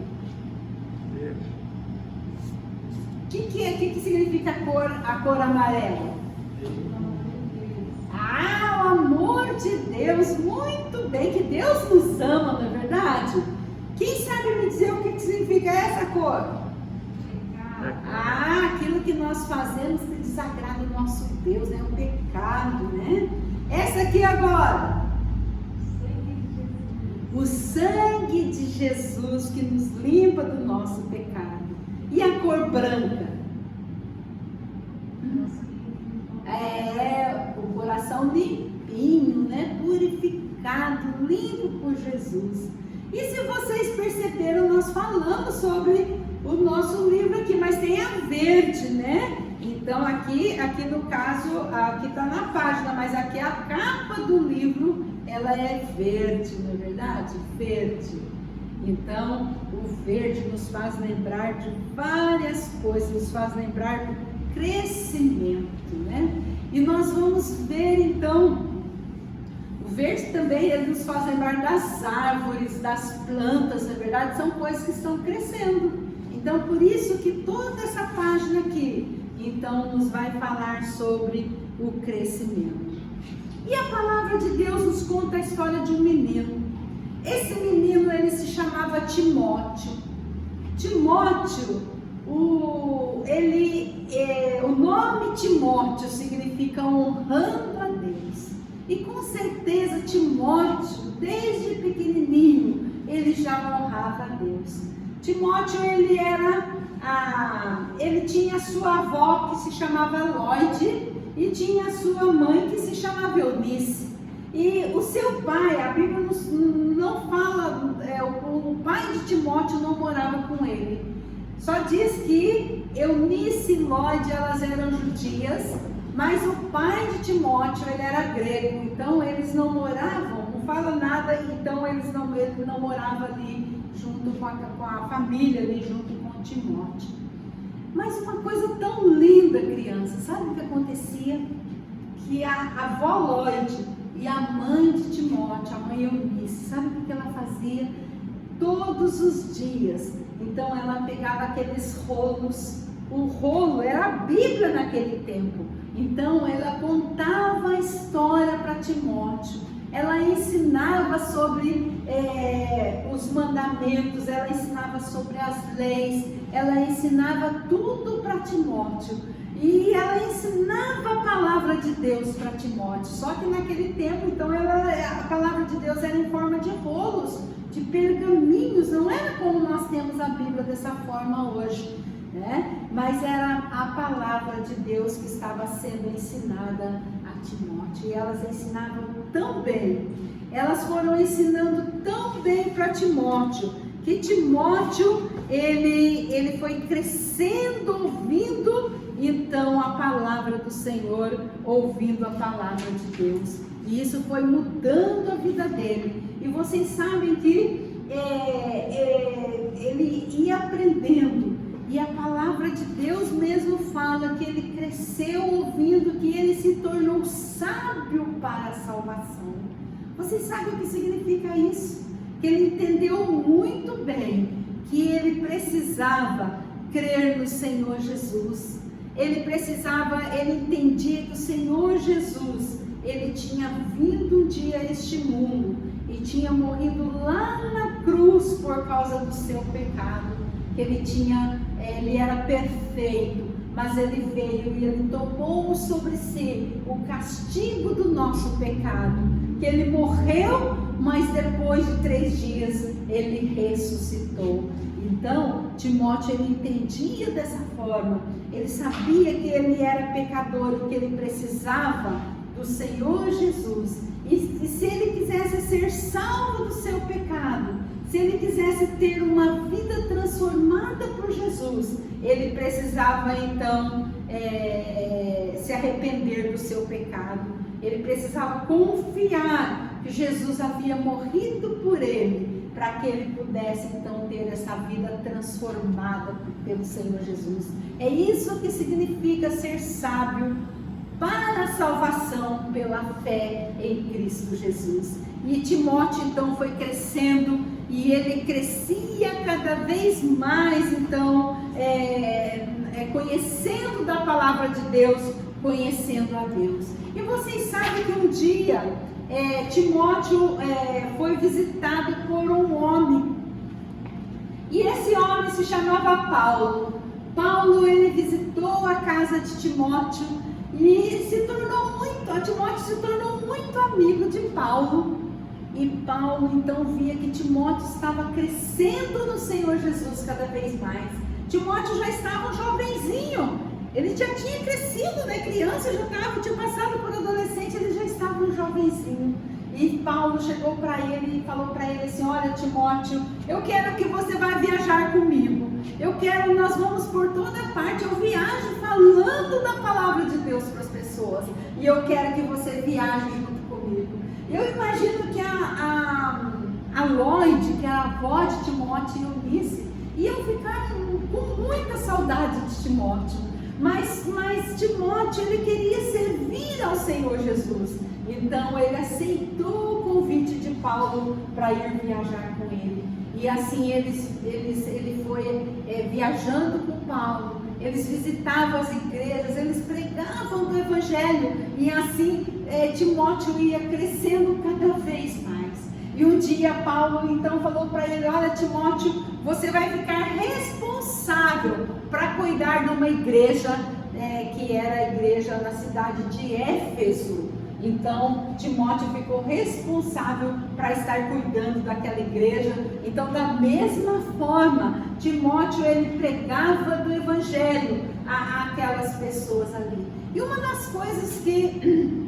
O que significa a cor amarela? Ah, o amor de Deus, muito bem, que Deus nos ama, não é verdade? Quem sabe me dizer o que significa essa cor? Ah, aquilo que nós fazemos que desagrada o nosso Deus, né? O pecado, né? Essa aqui agora. O sangue de Jesus que nos limpa do nosso pecado. E a cor branca? É o coração limpinho, né? Purificado, limpo por Jesus. E se vocês perceberam, nós falamos sobre o nosso livro aqui, mas tem a verde, né? Então aqui no caso, aqui está na página, mas aqui a capa do livro, ela é verde, não é verdade? Verde. Então, o verde nos faz lembrar de várias coisas, nos faz lembrar do crescimento, né? E nós vamos ver então, o verde também ele nos faz lembrar das árvores, das plantas, na verdade, são coisas que estão crescendo. Então, por isso que toda essa página aqui, então, nos vai falar sobre o crescimento. E a palavra de Deus nos conta a história de um menino. Esse menino, ele se chamava Timóteo. Timóteo, o nome Timóteo significa honrando a Deus. E com certeza Timóteo, desde pequenininho, ele já honrava a Deus. Timóteo, ele tinha sua avó que se chamava Lloyd e tinha a sua mãe que se chamava Eunice. E o seu pai, a Bíblia não fala, o pai de Timóteo não morava com ele. Só diz que Eunice e Lloyd, elas eram judias, mas o pai de Timóteo, ele era grego, então eles não moravam, não fala nada, então ele não morava ali junto com a família, ali junto com Timóteo. Mas uma coisa tão linda, criança, sabe o que acontecia? Que a avó Lloyd e a mãe de Timóteo, a mãe Eunice, sabe o que ela fazia? Todos os dias, então ela pegava aqueles rolos, o rolo era a Bíblia naquele tempo, então ela contava a história para Timóteo, ela ensinava sobre os mandamentos, ela ensinava sobre as leis, ela ensinava tudo para Timóteo. E ela ensinava a palavra de Deus para Timóteo. Só que naquele tempo, então, a palavra de Deus era em forma de rolos, de pergaminhos. Não era como nós temos a Bíblia dessa forma hoje, né? Mas era a palavra de Deus que estava sendo ensinada a Timóteo. E elas ensinavam tão bem. Elas foram ensinando tão bem para Timóteo, que Timóteo, ele foi crescendo, ouvindo então a palavra do Senhor, ouvindo a palavra de Deus, e isso foi mudando a vida dele. E vocês sabem que ele ia aprendendo, e a palavra de Deus mesmo fala que ele cresceu ouvindo, que ele se tornou sábio para a salvação. Vocês sabem o que significa isso? Que ele entendeu muito bem que ele precisava crer no Senhor Jesus. Ele entendia que o Senhor Jesus, ele tinha vindo um dia a este mundo e tinha morrido lá na cruz por causa do seu pecado. Que ele era perfeito, mas ele veio e ele tomou sobre si o castigo do nosso pecado. Que ele morreu, mas depois de 3 dias ele ressuscitou. Então, Timóteo, ele entendia dessa forma, ele sabia que ele era pecador e que ele precisava do Senhor Jesus. E se ele quisesse ser salvo do seu pecado, se ele quisesse ter uma vida transformada por Jesus, ele precisava então se arrepender do seu pecado. Ele precisava confiar que Jesus havia morrido por ele, para que ele pudesse então ter essa vida transformada pelo Senhor Jesus. É isso que significa ser sábio para a salvação pela fé em Cristo Jesus. E Timóteo então foi crescendo, e ele crescia cada vez mais, então conhecendo da palavra de Deus, conhecendo a Deus. E vocês sabem que um dia Timóteo foi visitado por um homem, e esse homem se chamava Paulo. Paulo, ele visitou a casa de Timóteo e Timóteo se tornou muito amigo de Paulo. E Paulo então via que Timóteo estava crescendo no Senhor Jesus cada vez mais. Timóteo já estava um jovenzinho, ele já tinha crescido, né? Criança, tinha passado por adolescente, ele já estava um jovenzinho. E Paulo chegou para ele e falou para ele assim: olha, Timóteo, eu quero que você vá viajar comigo. Nós vamos por toda parte, eu viajo falando da palavra de Deus para as pessoas. E eu quero que você viaje junto comigo. Eu imagino que a Lloyd, que é a avó de Timóteo e Eunice, iam ficar com muita saudade de Timóteo. Mas Timóteo, ele queria servir ao Senhor Jesus. Então ele aceitou o convite de Paulo para ir viajar com ele. E assim ele foi viajando com Paulo. Eles visitavam as igrejas, eles pregavam do Evangelho. E assim Timóteo ia crescendo cada vez mais. E um dia Paulo então falou para ele: olha, Timóteo, você vai ficar responsável para cuidar de uma igreja que era a igreja na cidade de Éfeso. Então, Timóteo ficou responsável para estar cuidando daquela igreja. Então, da mesma forma, Timóteo, ele pregava do evangelho àquelas pessoas ali. E uma das coisas que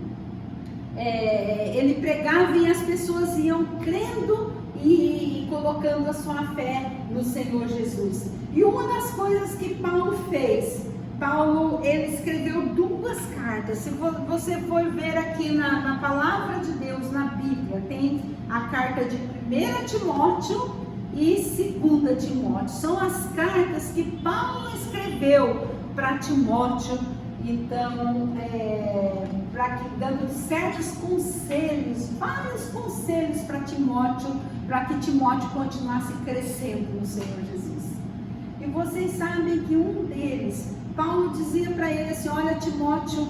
ele pregava e as pessoas iam crendo e colocando a sua fé no Senhor Jesus. E uma das coisas que Paulo fez, ele escreveu 2 cartas. Se você for ver aqui na palavra de Deus, na Bíblia, tem a carta de 1 Timóteo e 2 Timóteo. São as cartas que Paulo escreveu para Timóteo. Então, dando certos conselhos, vários conselhos para Timóteo, para que Timóteo continuasse crescendo no Senhor Jesus. E vocês sabem que um deles, Paulo dizia para ele assim: olha, Timóteo,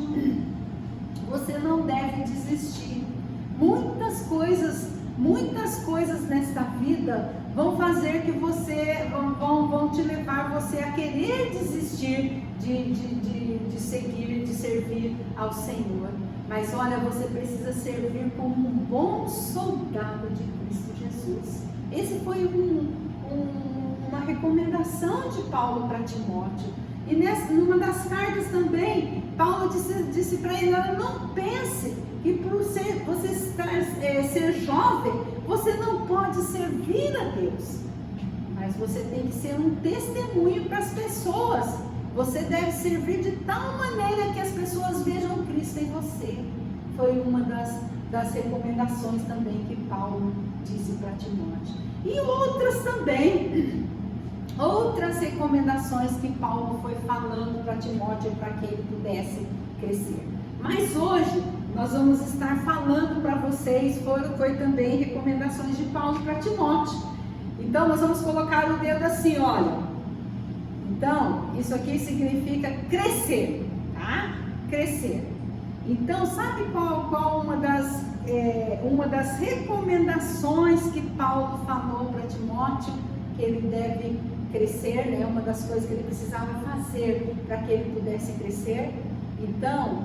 você não deve desistir. Muitas coisas nesta vida vão fazer que vão te levar você a querer desistir de seguir, de servir ao Senhor. Mas olha, você precisa servir como um bom soldado de Cristo Jesus. Esse foi uma recomendação de Paulo para Timóteo. E numa das cartas também, Paulo disse para ele: olha, não pense que por você ser jovem, você não pode servir a Deus. Mas você tem que ser um testemunho para as pessoas. Você deve servir de tal maneira que as pessoas vejam Cristo em você. Foi uma das recomendações também que Paulo disse para Timóteo. E outras também, outras recomendações que Paulo foi falando para Timóteo para que ele pudesse crescer. Mas hoje nós vamos estar falando para vocês, foi também recomendações de Paulo para Timóteo. Então nós vamos colocar o dedo assim, olha. Então, isso aqui significa crescer, tá? Crescer. Então, sabe qual uma das recomendações que Paulo falou para Timóteo? Que ele deve crescer, né? Uma das coisas que ele precisava fazer para que ele pudesse crescer. Então,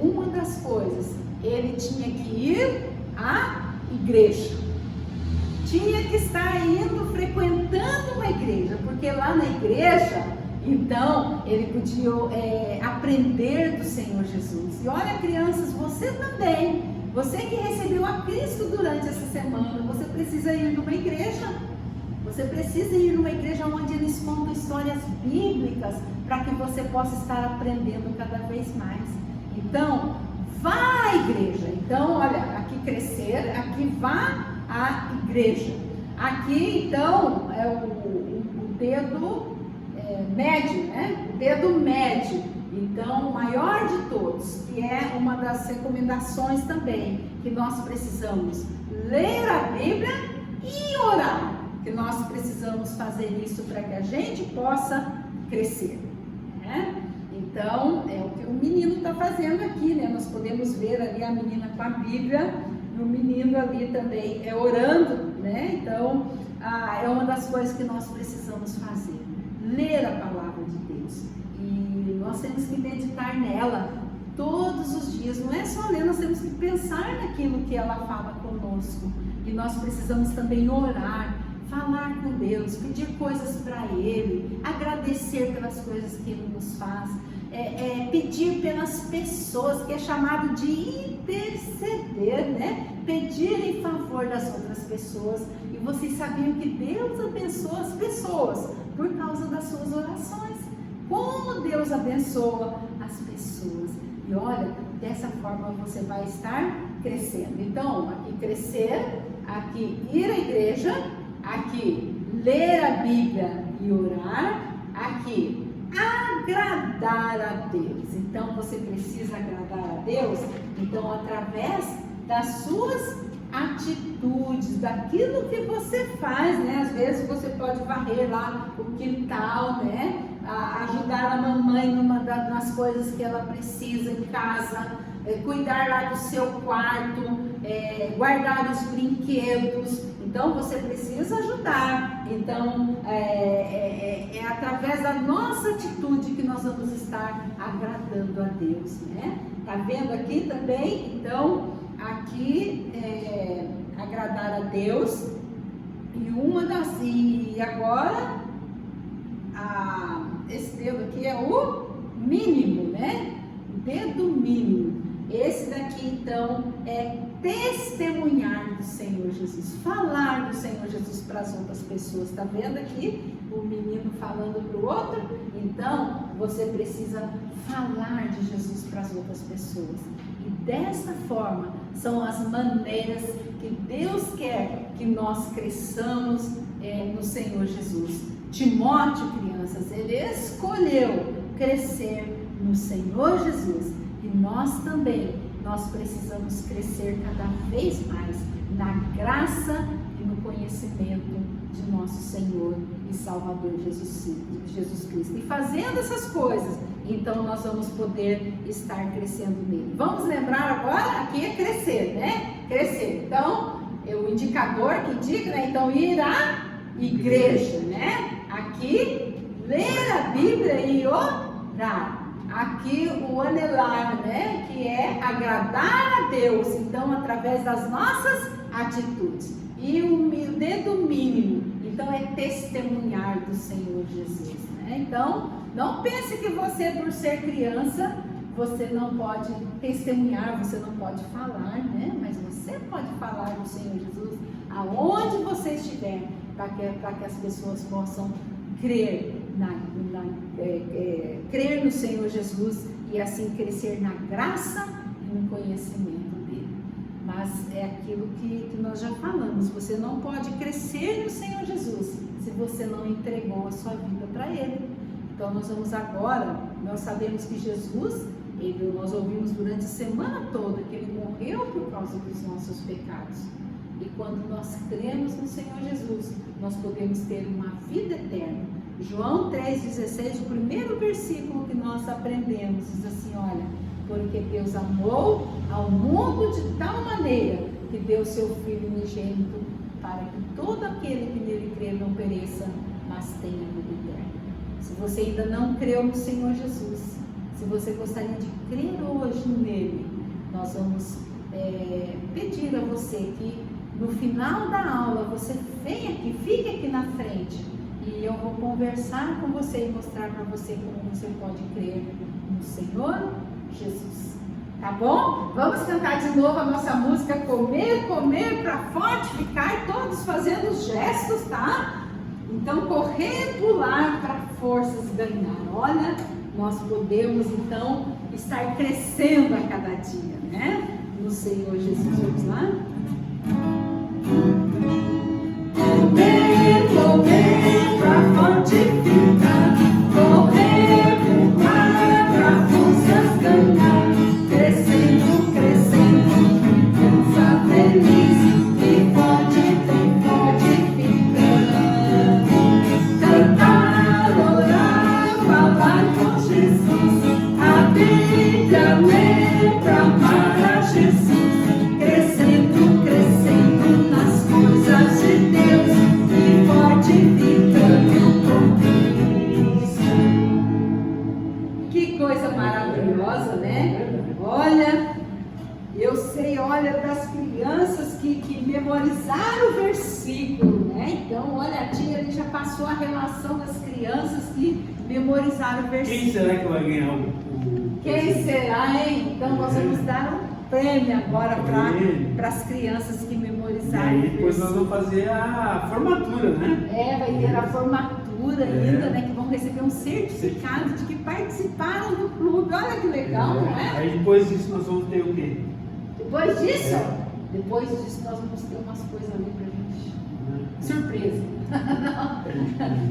uma das coisas, ele tinha que ir à igreja. Tinha que estar indo, frequentando uma igreja, porque lá na igreja, então, ele podia aprender do Senhor Jesus. E olha, crianças, você também, você que recebeu a Cristo durante essa semana, você precisa ir numa igreja. Você precisa ir numa igreja onde eles contam histórias bíblicas, para que você possa estar aprendendo cada vez mais. Então, vá à igreja. Então, olha, aqui crescer, aqui vá à igreja. Aqui, então, é o dedo médio, né? O dedo médio. Então, o maior de todos, que é uma das recomendações também, que nós precisamos ler a Bíblia e orar. Que nós precisamos fazer isso para que a gente possa crescer, né? Então, é o que o menino está fazendo aqui, né? Nós podemos ver ali a menina com a Bíblia, e o menino ali também orando, né? Então, é uma das coisas que nós precisamos fazer, ler a palavra de Deus, e nós temos que meditar nela todos os dias. Não é só ler, nós temos que pensar naquilo que ela fala conosco, e nós precisamos também orar, falar com Deus, pedir coisas para Ele, agradecer pelas coisas que Ele nos faz, pedir pelas pessoas, que é chamado de interceder, né? Pedir em favor das outras pessoas. E vocês sabiam que Deus abençoa as pessoas por causa das suas orações. Como Deus abençoa as pessoas. E olha, dessa forma você vai estar crescendo. Então, aqui crescer, aqui ir à igreja, aqui ler a Bíblia e orar, aqui agradar a Deus. Então você precisa agradar a Deus, então através das suas atitudes, daquilo que você faz, né? Às vezes você pode varrer lá o quintal, né? Ajudar a mamãe nas coisas que ela precisa em casa, cuidar lá do seu quarto, guardar os brinquedos. Então você precisa ajudar Então, é através da nossa atitude que nós vamos estar agradando a Deus, né? Tá vendo aqui também? Então, aqui agradar a Deus e agora esse dedo aqui é o mínimo, né? O dedo mínimo. Esse daqui então é testemunhar do Senhor Jesus, falar do Senhor Jesus para as outras pessoas. Tá vendo aqui o menino falando para o outro? Então você precisa falar de Jesus para as outras pessoas. E dessa forma são as maneiras que Deus quer que nós cresçamos no Senhor Jesus. Timóteo, crianças, ele escolheu crescer no Senhor Jesus. E nós também, nós precisamos crescer cada vez mais na graça e no conhecimento de nosso Senhor e Salvador Jesus Cristo. E fazendo essas coisas, então nós vamos poder estar crescendo nele. Vamos lembrar agora, aqui é crescer, né? Crescer. Então, é o indicador que indica, né? Então, ir à igreja, né? Aqui, ler a Bíblia e orar. Aqui o anelar, né? Que é agradar a Deus, então através das nossas atitudes. E o dedo mínimo, então é testemunhar do Senhor Jesus, né? Então, não pense que você, por ser criança, você não pode testemunhar, você não pode falar, né? Mas você pode falar do Senhor Jesus aonde você estiver, para que as pessoas possam crer crer no Senhor Jesus e assim crescer na graça e no conhecimento dele. Mas é aquilo que nós já falamos, você não pode crescer no Senhor Jesus se você não entregou a sua vida para ele. Então nós vamos agora, nós sabemos que Jesus, nós ouvimos durante a semana toda que ele morreu por causa dos nossos pecados. E quando nós cremos no Senhor Jesus, nós podemos ter uma vida eterna. João 3,16, o primeiro versículo que nós aprendemos, diz assim, olha, porque Deus amou ao mundo de tal maneira que deu seu Filho unigênito para que todo aquele que nele crê não pereça, mas tenha vida eterna. Se você ainda não creu no Senhor Jesus, se você gostaria de crer hoje nele, nós vamos pedir a você que no final da aula você venha aqui, fique aqui na frente. E eu vou conversar com você e mostrar para você como você pode crer no Senhor Jesus. Tá bom? Vamos cantar de novo a nossa música Comer, Comer para fortificar, todos fazendo os gestos, tá? Então, correr, pular para forças ganhar. Olha, nós podemos então estar crescendo a cada dia, né? No Senhor Jesus. Vamos lá? Comer, comer pra fortificar, correr, pular pra forças ganhar, crescendo, crescendo, criança feliz e fortificando, cantar, orar, falar com Jesus, a Bíblia ler pra amar a Jesus, crescendo, crescendo nas coisas de Deus e fortificando com Cristo. Que coisa maravilhosa, né? Olha, eu sei, olha, das crianças que memorizaram o versículo, né? Então, olha, a tia ali já passou a relação das crianças que memorizaram o versículo. Quem será que vai ganhar o Quem será, hein? Então, nós vamos dar um prêmio agora para as crianças que memorizaram. E aí depois nós vamos fazer a formatura, né? Vai ter a formatura ainda, né? Que vão receber um certificado de que participaram do clube. Olha que legal, não é? Aí depois disso nós vamos ter o quê? Depois disso? Depois disso nós vamos ter umas coisas ali pra gente. Surpresa.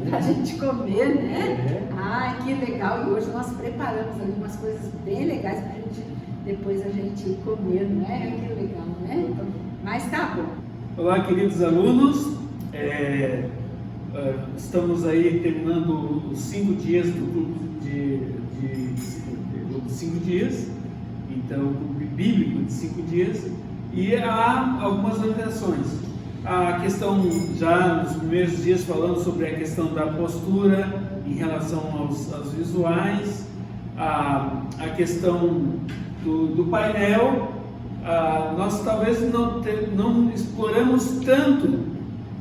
Pra gente comer, né? Ai, que legal. E hoje nós preparamos ali umas coisas bem legais pra gente, depois a gente comer, não é? Que legal, né? Mas tá bom. Olá, queridos alunos. Estamos aí terminando os 5 dias do clube de 5 dias. Então, o clube bíblico de 5 dias. E há algumas orientações. a questão, já nos primeiros dias, falando sobre a questão da postura em relação aos visuais, a questão do painel. Nós talvez não exploramos tanto,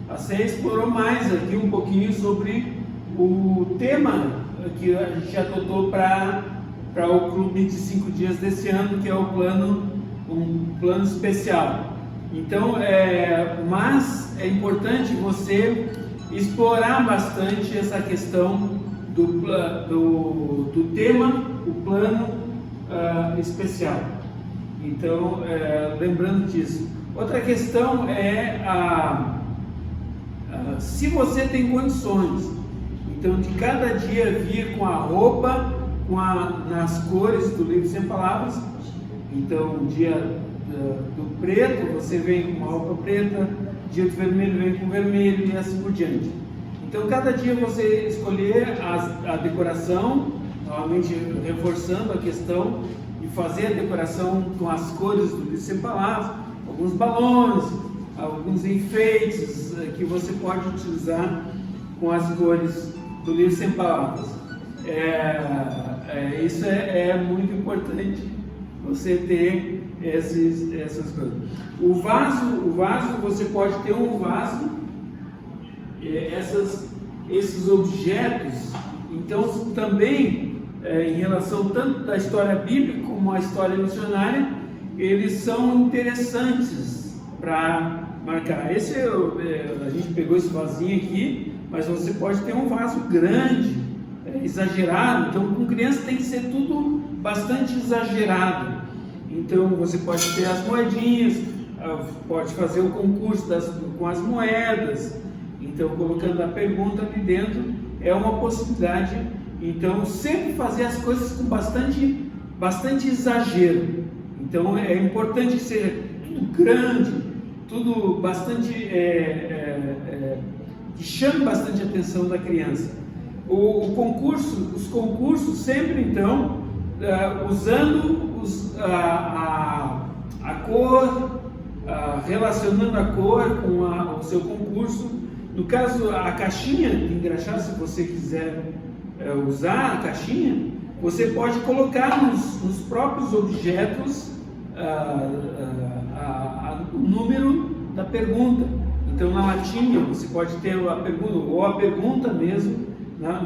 a Céia explorou mais aqui um pouquinho sobre o tema que a gente adotou para o clube de 5 dias desse ano, que é um plano especial. Então, mas é importante você explorar bastante essa questão do tema, o plano especial. Então, lembrando disso. Outra questão é se você tem condições, então de cada dia vir com a roupa, nas cores do livro Sem Palavras. Então, dia do preto, você vem com uma roupa preta, dia do vermelho vem com vermelho e assim por diante. Então, cada dia você escolher a decoração, novamente reforçando a questão de fazer a decoração com as cores do livro Sem Palavras, alguns balões, alguns enfeites que você pode utilizar com as cores do livro Sem Palavras. Isso é muito importante, você ter essas coisas. O vaso, você pode ter um vaso, esses objetos, então também em relação tanto da história bíblica como a história missionária, eles são interessantes para marcar. A gente pegou esse vasinho aqui, mas você pode ter um vaso grande, exagerado. Então, com criança tem que ser tudo bastante exagerado. Então, você pode ter as moedinhas, pode fazer o concurso com as moedas. Então, colocando a pergunta ali dentro é uma possibilidade. Então, sempre fazer as coisas com bastante exagero. Então, é importante ser tudo grande, tudo bastante que chame bastante a atenção da criança. Os concursos sempre, então, usando a cor, relacionando a cor com o seu concurso. No caso, a caixinha de engraxar, se você quiser usar a caixinha, você pode colocar nos próprios objetos o número da pergunta. Então, na latinha, você pode ter a pergunta, ou a pergunta mesmo,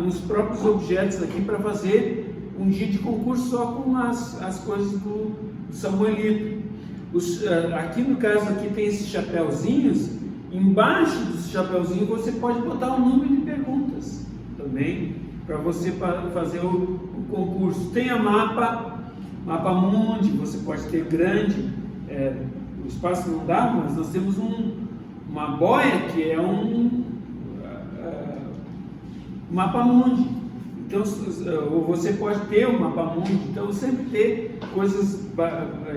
nos próprios objetos aqui, para fazer um dia de concurso só com as coisas do Samuelito. Aqui no caso aqui tem esses chapéuzinhos. Embaixo dos chapéuzinhos você pode botar o número de perguntas também, para você fazer o concurso. Tem a mapa mundi, você pode ter grande, o espaço não dá, mas nós temos uma boia que é um mapa mundi. Então, você pode ter um mapa mundi. Então, sempre ter coisas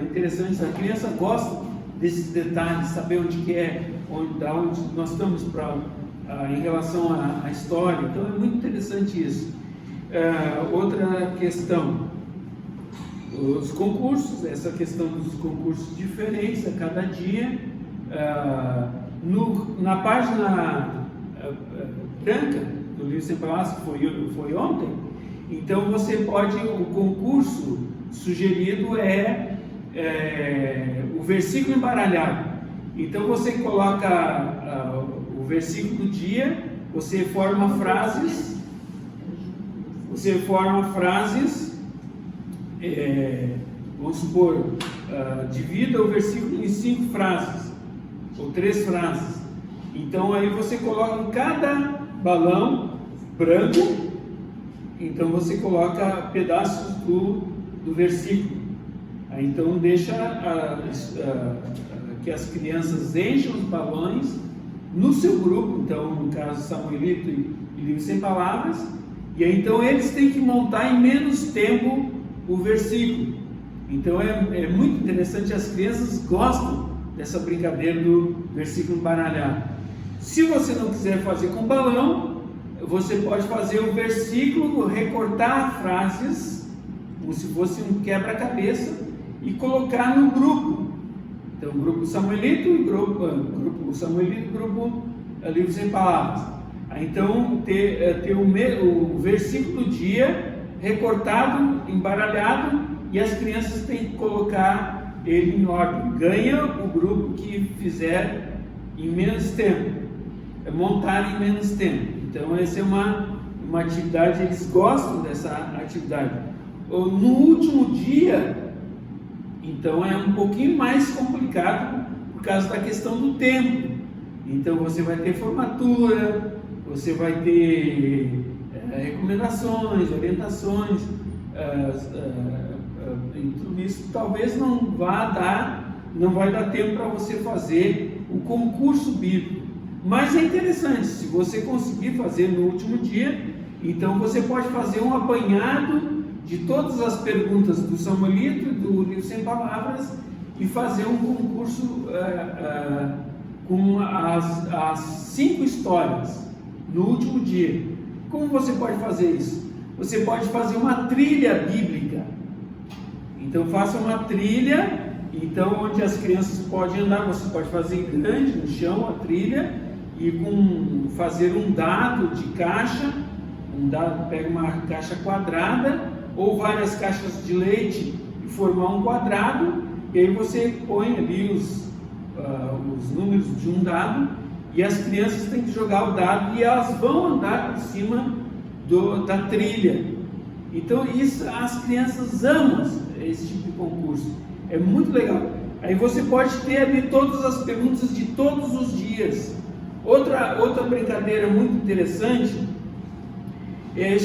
interessantes. A criança gosta desses detalhes, saber onde que é, da onde nós estamos em relação à história. Então, é muito interessante isso. Outra questão, os concursos, essa questão dos concursos diferentes a cada dia. Na página branca do livro Sem Palavras, que foi ontem, então você pode, o concurso sugerido é o versículo embaralhado. Então você coloca o versículo do dia, você forma frases, vamos supor, divida o versículo em 5 frases, ou 3 frases. Então aí você coloca em cada balão branco, então você coloca pedaços do versículo. Aí, então deixa que as crianças enchem os balões no seu grupo, então no caso Samuelito e Livro Sem Palavras, e aí então eles têm que montar em menos tempo o versículo. Então é muito interessante, as crianças gostam dessa brincadeira do versículo embaralhado. Se você não quiser fazer com balão, você pode fazer o versículo, recortar frases, como se fosse um quebra-cabeça, e colocar no grupo. Então, grupo Samuelito e grupo Samuelito, grupo Livro Sem Palavras. Então, ter o versículo do dia recortado, embaralhado, e as crianças têm que colocar ele em ordem. Ganha o grupo que fizer em menos tempo, montar em menos tempo. Então, essa é uma atividade, eles gostam dessa atividade. No último dia, então é um pouquinho mais complicado por causa da questão do tempo. Então você vai ter formatura, você vai ter recomendações, orientações, e tudo isso talvez não vai dar tempo para você fazer o concurso bíblico. Mas é interessante, se você conseguir fazer no último dia, então você pode fazer um apanhado de todas as perguntas do Samuelito e do Livro Sem Palavras e fazer um concurso com as 5 histórias no último dia. Como você pode fazer isso? Você pode fazer uma trilha bíblica. Então faça uma trilha, então onde as crianças podem andar, você pode fazer grande no chão a trilha e fazer um dado de caixa, pega uma caixa quadrada ou várias caixas de leite e formar um quadrado, e aí você põe ali os números de um dado, e as crianças têm que jogar o dado e elas vão andar por cima da trilha. Então isso, as crianças amam esse tipo de concurso, é muito legal. Aí você pode ter ali todas as perguntas de todos os dias. Outra brincadeira muito interessante é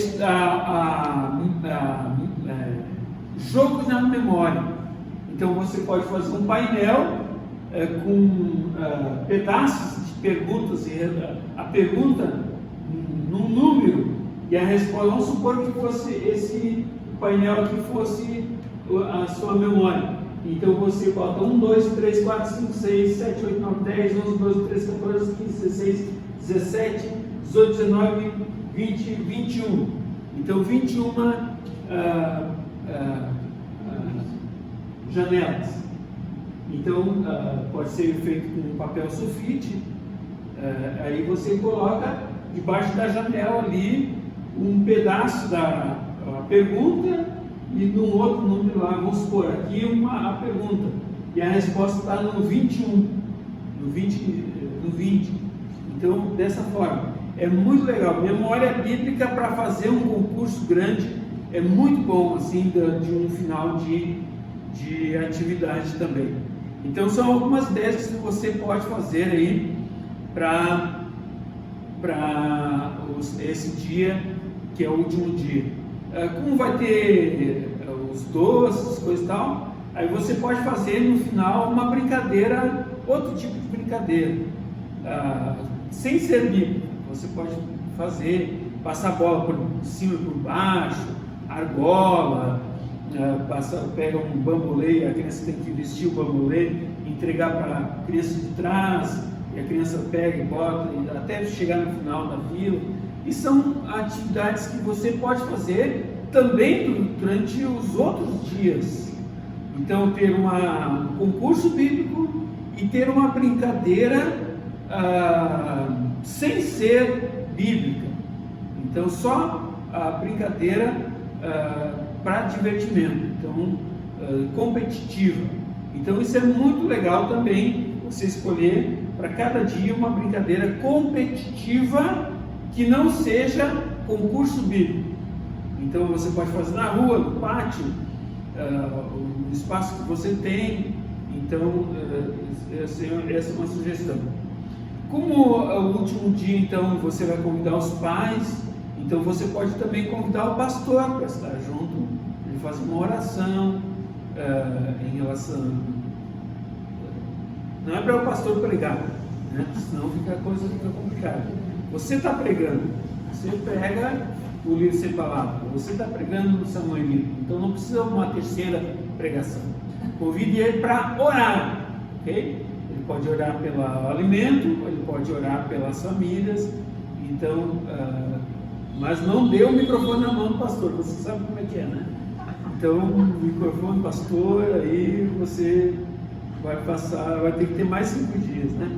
jogos na memória. Então você pode fazer um painel com pedaços de perguntas, e a pergunta num número e a resposta. Vamos supor que fosse esse painel aqui fosse a sua memória. Então você bota 1, 2, 3, 4, 5, 6, 7, 8, 9, 10, 11, 12, 13, 14, 15, 16, 17, 18, 19, 20, 21. Então 21 janelas. Então pode ser feito com papel sulfite. Aí você coloca debaixo da janela ali um pedaço da pergunta e num outro número lá, vamos supor aqui a pergunta, e a resposta está no 21, no 20. Então, dessa forma, é muito legal. Memória bíblica para fazer um concurso grande é muito bom, assim, de um final de atividade também. Então, são algumas ideias que você pode fazer aí para esse dia, que é o último dia. Como vai ter os doces, coisa e tal, aí você pode fazer no final uma brincadeira, outro tipo de brincadeira, sem ser bíblica. Você pode fazer, passar a bola por cima e por baixo, argola, pega um bambolê, a criança tem que vestir o bambolê, entregar para a criança de trás, e a criança pega e bota, até chegar no final da fila. E são atividades que você pode fazer também durante os outros dias. Então, ter um concurso bíblico e ter uma brincadeira sem ser bíblica. Então, só a brincadeira para divertimento, então competitiva. Então, isso é muito legal também, você escolher para cada dia uma brincadeira competitiva que não seja concurso bíblico. Então você pode fazer na rua, no pátio, no espaço que você tem. Então essa é uma sugestão. Como o último dia, então você vai convidar os pais, então você pode também convidar o pastor para estar junto, ele faz uma oração em relação. Não é para o pastor pregar, né? Senão a coisa fica complicada. Você está pregando, você pega o Livro Sem Palavras, você está pregando no Samuelito, então não precisa uma terceira pregação. Convide ele para orar, ok? Ele pode orar pelo alimento, ele pode orar pelas famílias, então, mas não dê o microfone na mão do pastor, você sabe como é que é, né? Então, o microfone do pastor, aí você vai ter que ter mais 5 dias, né?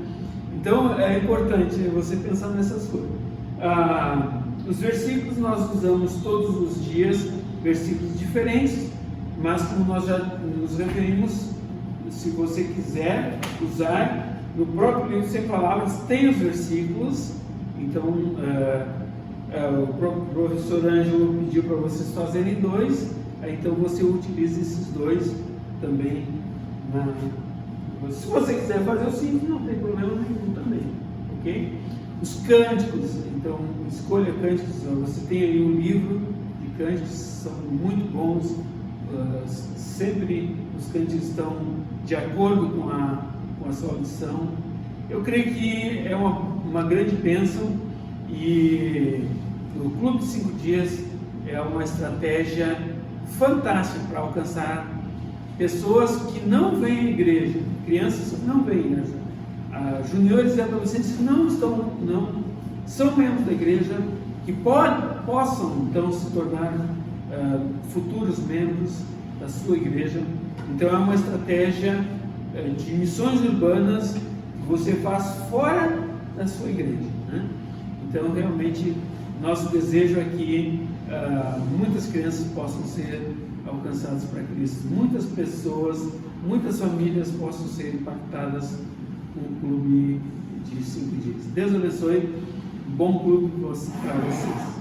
Então é importante você pensar nessas coisas. Os versículos nós usamos todos os dias, versículos diferentes, mas como nós já nos referimos, se você quiser usar, no próprio livro Sem Palavras tem os versículos. Então o próprio professor Ângelo pediu para vocês fazerem 2, então você utiliza esses 2 também. Se você quiser fazer os 5, não tem problema nenhum também, ok? Os cânticos, então escolha cânticos. Você tem aí um livro de cânticos, são muito bons. Sempre os cânticos estão de acordo com a sua lição. Eu creio que é uma grande bênção, e o Clube de 5 Dias é uma estratégia fantástica para alcançar pessoas que não vêm à igreja, crianças que não vêm, né? Juniores e adolescentes que não são membros da igreja, que possam então se tornar futuros membros da sua igreja. Então é uma estratégia de missões urbanas que você faz fora da sua igreja, né? Então realmente nosso desejo é que muitas crianças possam ser alcançadas para Cristo, muitas pessoas, muitas famílias possam ser impactadas com o clube de 5 dias. Deus abençoe, bom clube para vocês.